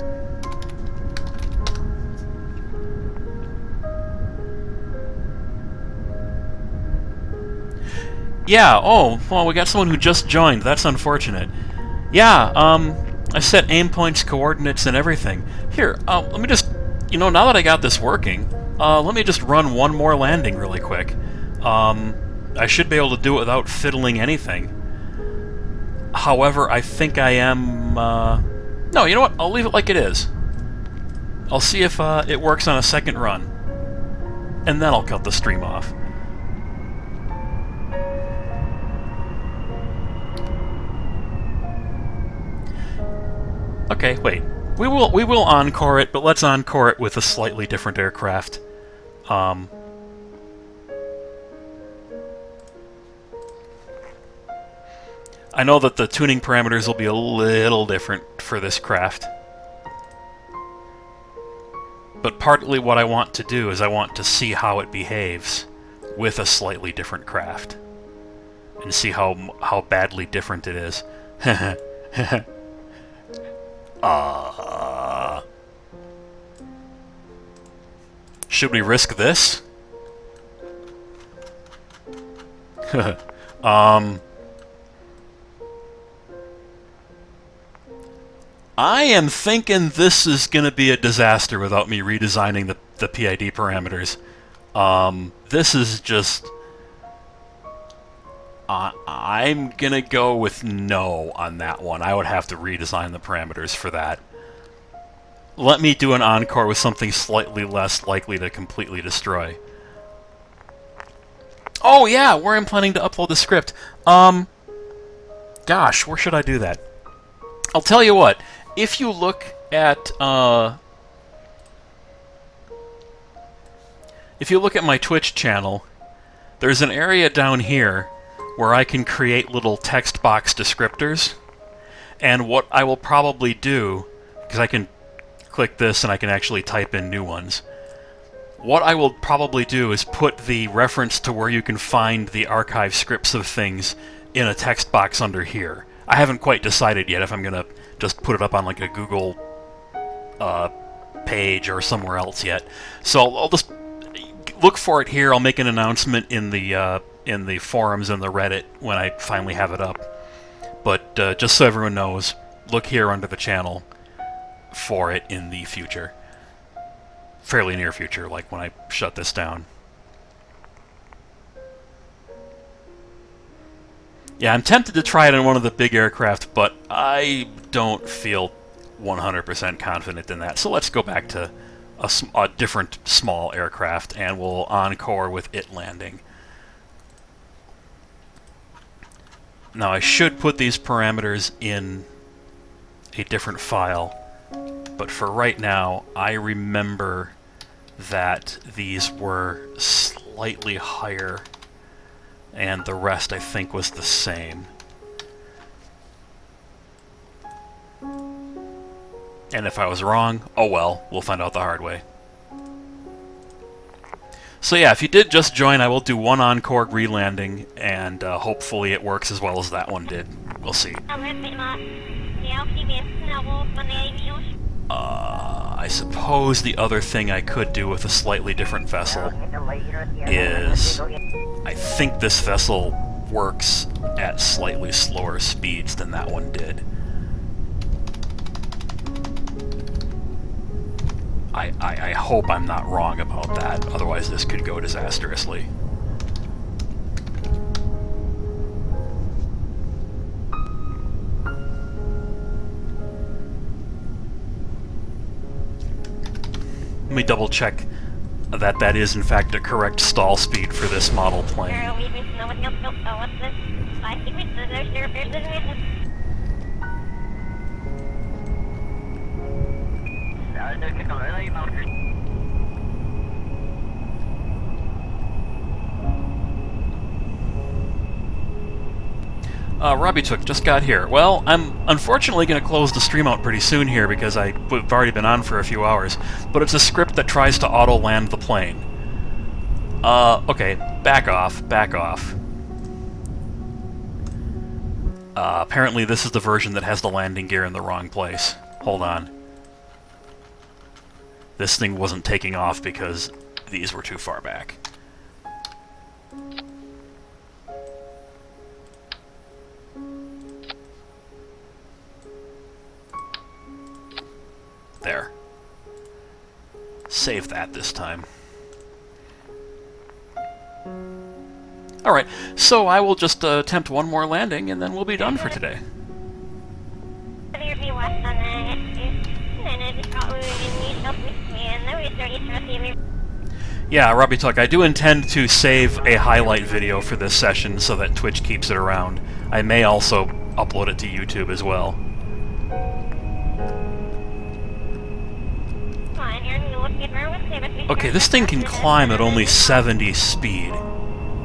Yeah, oh, well, we got someone who just joined. That's unfortunate. Yeah, I set aim points, coordinates, and everything. Here, let me just, now that I got this working, let me just run one more landing really quick. I should be able to do it without fiddling anything. However, I think I am, no, you know what? I'll leave it like it is. I'll see if it works on a second run. And then I'll cut the stream off. Okay, wait. We will encore it, but let's encore it with a slightly different aircraft. I know that the tuning parameters will be a little different for this craft. But partly what I want to do is I want to see how it behaves with a slightly different craft. And see how badly different it is. Should we risk this? I am thinking this is going to be a disaster without me redesigning the PID parameters. This is just... I'm going to go with no on that one. I would have to redesign the parameters for that. Let me do an encore with something slightly less likely to completely destroy. Oh yeah, where I'm planning to upload the script. Gosh, where should I do that? I'll tell you what. If you look at my Twitch channel, there's an area down here where I can create little text box descriptors. And what I will probably do, because I can click this and I can actually type in new ones. What I will probably do is put the reference to where you can find the archive scripts of things in a text box under here. I haven't quite decided yet if I'm going to just put it up on like a Google page or somewhere else yet. So I'll just look for it here. I'll make an announcement in the forums and the Reddit when I finally have it up. But just so everyone knows, look here under the channel for it in the future. Fairly near future, like when I shut this down. Yeah, I'm tempted to try it on one of the big aircraft, but I don't feel 100% confident in that. So let's go back to a different small aircraft, and we'll encore with it landing. Now I should put these parameters in a different file, but for right now, I remember that these were slightly higher, and the rest, I think, was the same. And if I was wrong, oh well, we'll find out the hard way. So yeah, if you did just join, I will do one encore re-landing, and hopefully it works as well as that one did. We'll see. I suppose the other thing I could do with a slightly different vessel is... I think this vessel works at slightly slower speeds than that one did. I hope I'm not wrong about that, otherwise this could go disastrously. Let me double check that that is in fact a correct stall speed for this model plane. Robbie Took just got here. Well, I'm unfortunately going to close the stream out pretty soon here because we've already been on for a few hours, but it's a script that tries to auto-land the plane. Okay, back off, back off. Apparently this is the version that has the landing gear in the wrong place. Hold on. This thing wasn't taking off because these were too far back. There. Save that this time. Alright, so I will just attempt one more landing and then we'll be done for today. Yeah, Robbie Tuck, I do intend to save a highlight video for this session so that Twitch keeps it around. I may also upload it to YouTube as well. Okay, this thing can climb at only 70 speed,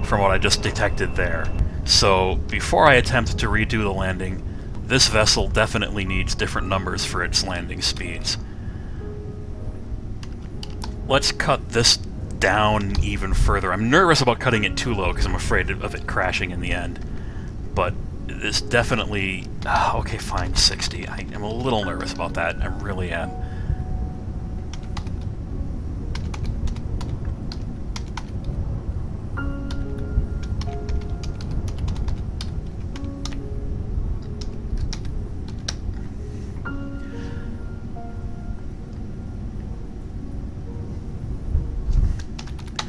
from what I just detected there. So, before I attempt to redo the landing, this vessel definitely needs different numbers for its landing speeds. Let's cut this down even further. I'm nervous about cutting it too low because I'm afraid of it crashing in the end. But this definitely... okay, fine, 60. I'm a little nervous about that. I really am.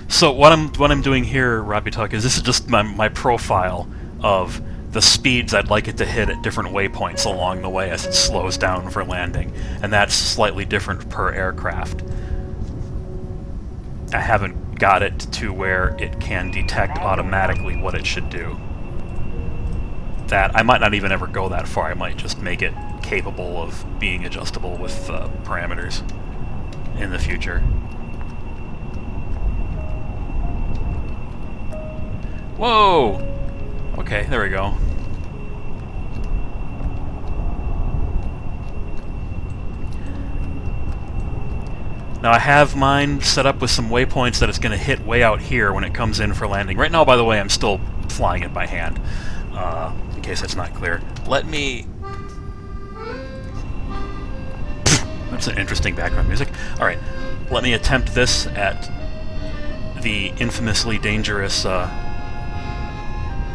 So what I'm doing here, Robbie Tuck, is this is just my profile of the speeds I'd like it to hit at different waypoints along the way as it slows down for landing, and that's slightly different per aircraft. I haven't got it to where it can detect automatically what it should do. That I might not even ever go that far. I might just make it capable of being adjustable with parameters in the future. Whoa! Okay, there we go. Now I have mine set up with some waypoints that it's going to hit way out here when it comes in for landing. Right now, by the way, I'm still flying it by hand, in case that's not clear. Let me... That's an interesting background music. Alright, let me attempt this at the infamously dangerous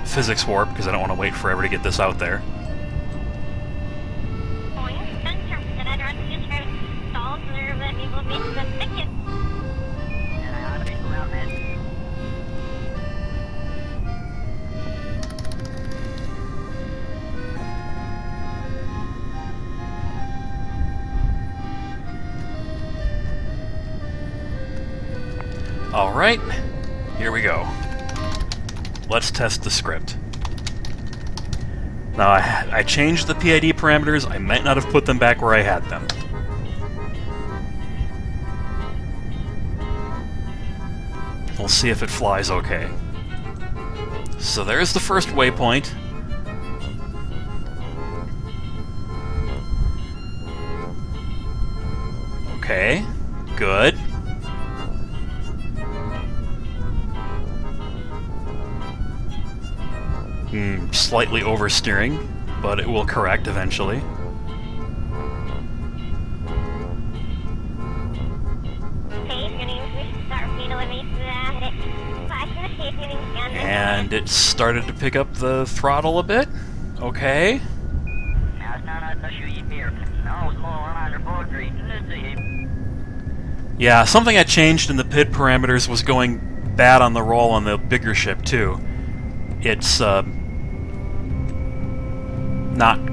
physics warp, because I don't want to wait forever to get this out there. Alright, here we go. Let's test the script. Now, I changed the PID parameters. I might not have put them back where I had them. We'll see if it flies okay. So there's the first waypoint. Okay, good. slightly oversteering, but it will correct eventually. And it started to pick up the throttle a bit. Okay. Yeah, something I changed in the PID parameters was going bad on the roll on the bigger ship, too. It's not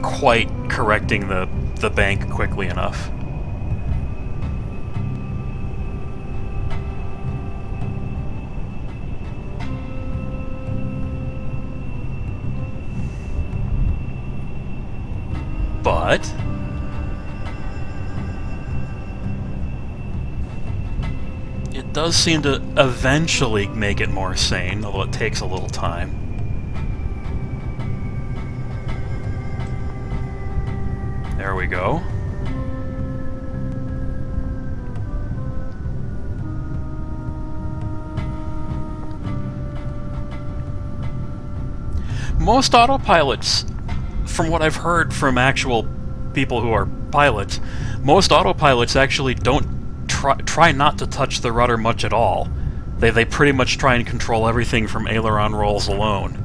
quite correcting the bank quickly enough. But it does seem to eventually make it more sane, although it takes a little time. There we go. Most autopilots, from what I've heard from actual people who are pilots, most autopilots actually don't try not to touch the rudder much at all. They pretty much try and control everything from aileron rolls alone.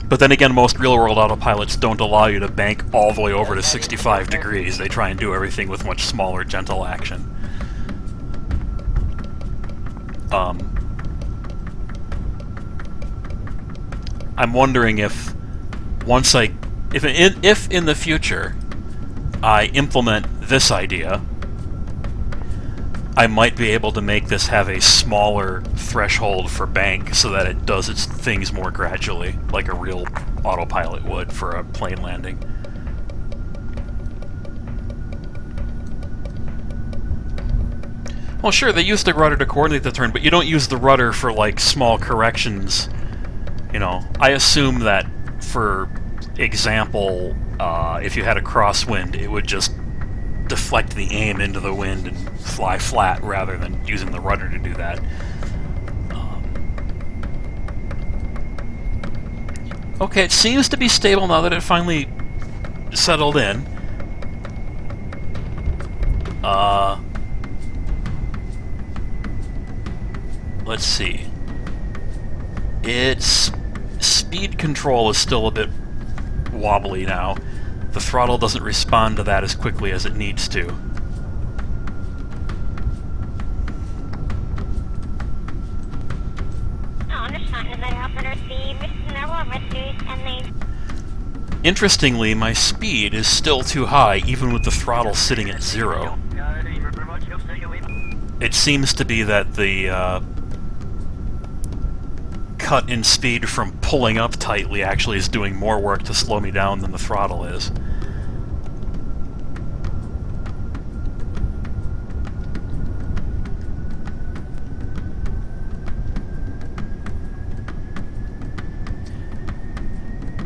But then again, most real-world autopilots don't allow you to bank all the way over to 65 degrees. They try and do everything with much smaller, gentle action. I'm wondering if if in the future I implement this idea, I might be able to make this have a smaller threshold for bank so that it does its things more gradually, like a real autopilot would for a plane landing. Well, sure, they use the rudder to coordinate the turn, but you don't use the rudder for, like, small corrections. You know, I assume that, for example, if you had a crosswind, it would just deflect the aim into the wind and fly flat rather than using the rudder to do that. Okay, it seems to be stable now that it finally settled in. Let's see. Its speed control is still a bit wobbly now. The throttle doesn't respond to that as quickly as it needs to. Interestingly, my speed is still too high, even with the throttle sitting at 0. It seems to be that the cut in speed from pulling up tightly actually is doing more work to slow me down than the throttle is.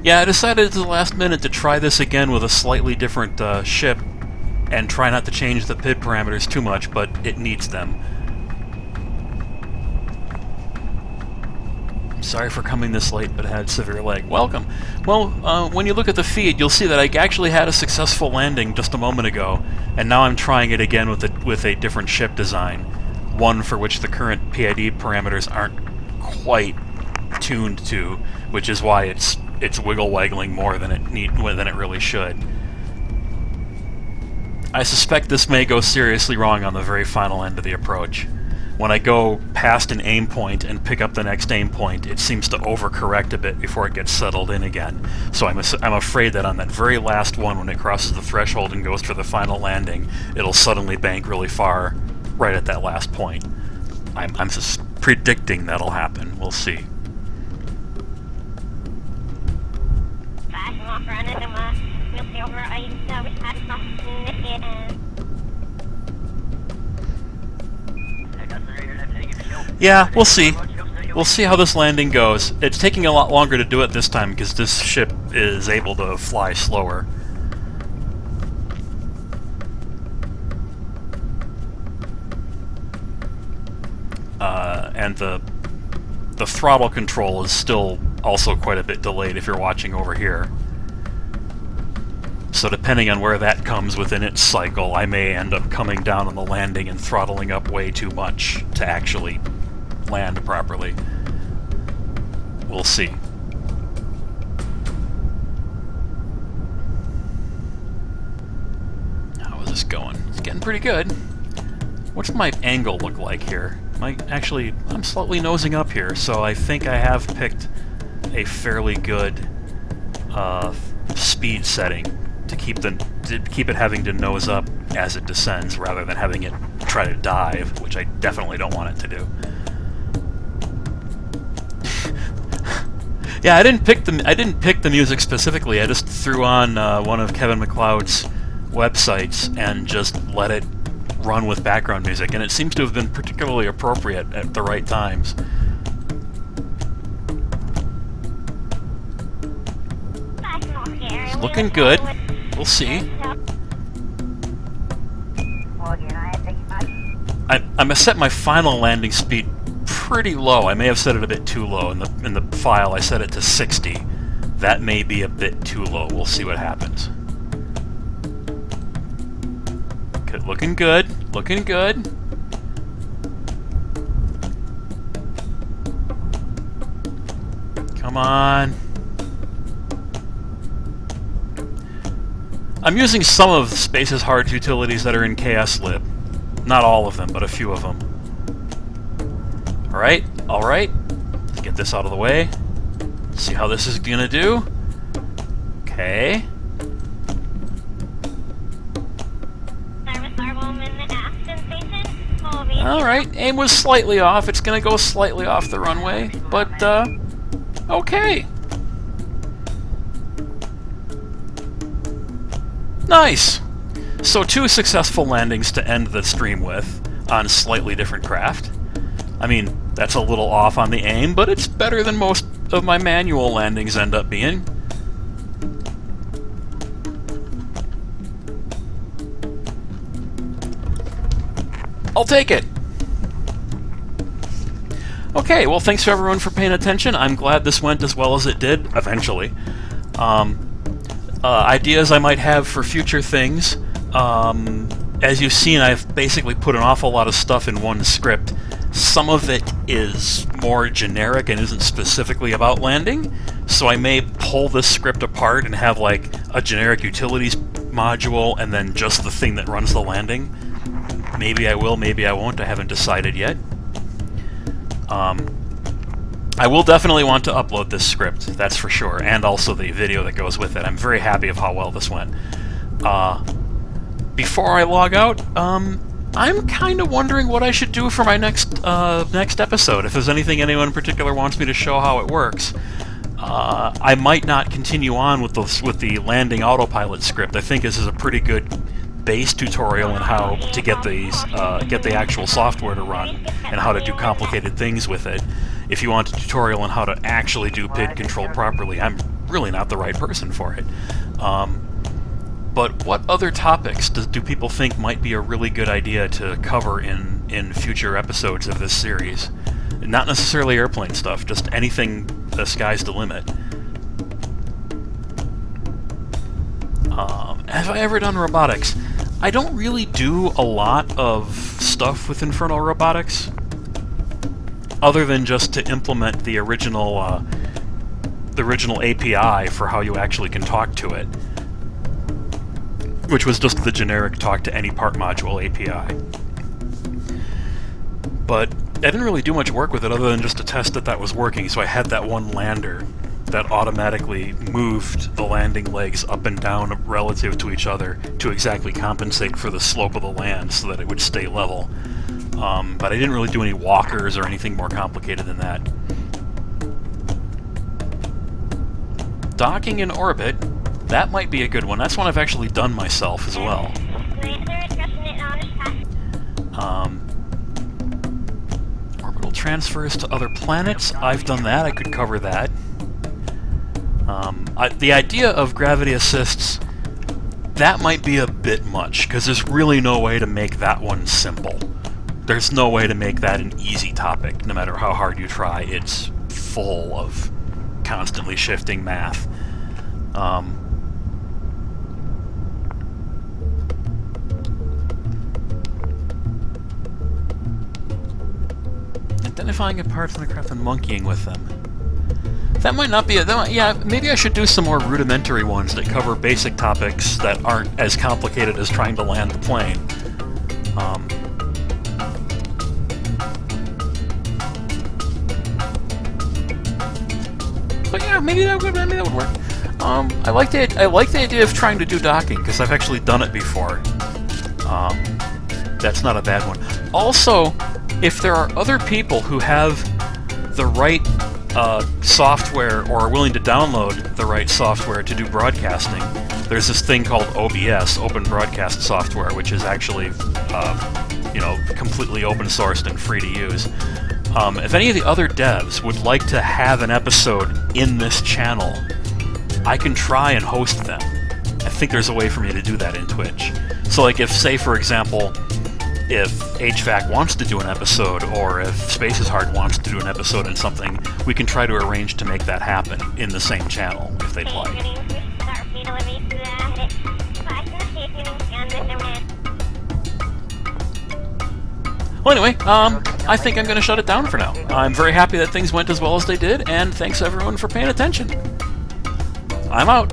Yeah, I decided at the last minute to try this again with a slightly different ship and try not to change the PID parameters too much, but it needs them. Sorry for coming this late, but had severe lag. Welcome! Well, when you look at the feed, you'll see that I actually had a successful landing just a moment ago, and now I'm trying it again with a different ship design, one for which the current PID parameters aren't quite tuned to, which is why it's wiggle-waggling more than it really should. I suspect this may go seriously wrong on the very final end of the approach. When I go past an aim point and pick up the next aim point, it seems to overcorrect a bit before it gets settled in again. So I'm afraid that on that very last one, when it crosses the threshold and goes for the final landing, it'll suddenly bank really far right at that last point. I'm just predicting that'll happen. We'll see. Yeah, we'll see. We'll see how this landing goes. It's taking a lot longer to do it this time because this ship is able to fly slower. and the throttle control is still also quite a bit delayed if you're watching over here. So depending on where that comes within its cycle, I may end up coming down on the landing and throttling up way too much to actually land properly. We'll see. How is this going? It's getting pretty good. What's my angle look like here? I'm slightly nosing up here, so I think I have picked a fairly good speed setting to keep it having to nose up as it descends, rather than having it try to dive, which I definitely don't want it to do. Yeah, I didn't pick the music specifically. I just threw on one of Kevin MacLeod's websites and just let it run with background music, and it seems to have been particularly appropriate at the right times. It's looking good. We'll see. I'm gonna set my final landing speed pretty low. I may have set it a bit too low. In the file, I set it to 60. That may be a bit too low. We'll see what happens. Okay, looking good. Looking good. Come on. I'm using some of Space's hard utilities that are in kOS lib. Not all of them, but a few of them. Alright, alright. Let's get this out of the way. See how this is gonna do. Okay. Alright, aim was slightly off. It's gonna go slightly off the runway, but, okay. Nice! So 2 successful landings to end the stream with, on slightly different craft. I mean, that's a little off on the aim, but it's better than most of my manual landings end up being. I'll take it! Okay, well thanks to everyone for paying attention. I'm glad this went as well as it did, eventually. Ideas I might have for future things. As you've seen, I've basically put an awful lot of stuff in one script. Some of it is more generic and isn't specifically about landing, so I may pull this script apart and have like a generic utilities module and then just the thing that runs the landing. Maybe I will, maybe I won't, I haven't decided yet. I will definitely want to upload this script, that's for sure, and also the video that goes with it. I'm very happy of how well this went. Before I log out, I'm kind of wondering what I should do for my next episode. If there's anything anyone in particular wants me to show how it works. I might not continue on with the landing autopilot script. I think this is a pretty good base tutorial on how to get the actual software to run and how to do complicated things with it. If you want a tutorial on how to actually do PID control properly, I'm really not the right person for it. But what other topics do people think might be a really good idea to cover in future episodes of this series? Not necessarily airplane stuff, just anything. The sky's the limit. Have I ever done robotics? I don't really do a lot of stuff with Infernal Robotics, other than just to implement the original API for how you actually can talk to it, which was just the generic talk to any part module API. But I didn't really do much work with it other than just to test that that was working, so I had that one lander that automatically moved the landing legs up and down relative to each other to exactly compensate for the slope of the land so that it would stay level. But I didn't really do any walkers or anything more complicated than that. Docking in orbit, that might be a good one. That's one I've actually done myself as well. Orbital transfers to other planets, I've done that, I could cover that. The idea of gravity assists, that might be a bit much, because there's really no way to make that one simple. there's no way to make that an easy topic, no matter how hard you try. It's full of constantly shifting math. Identifying parts in the craft and monkeying with them. That might not be yeah, maybe I should do some more rudimentary ones that cover basic topics that aren't as complicated as trying to land the plane. But yeah, maybe that would work. I like the idea of trying to do docking, because I've actually done it before. That's not a bad one. Also, if there are other people who have the right software or are willing to download the right software to do broadcasting, there's this thing called OBS, Open Broadcast Software, which is actually completely open sourced and free to use. If any of the other devs would like to have an episode in this channel, I can try and host them. I think there's a way for me to do that in Twitch. So like if, say for example, if HVAC wants to do an episode, or if Space is Hard wants to do an episode in something, we can try to arrange to make that happen in the same channel, if they'd like. Well, anyway, I think I'm going to shut it down for now. I'm very happy that things went as well as they did, and thanks everyone for paying attention. I'm out.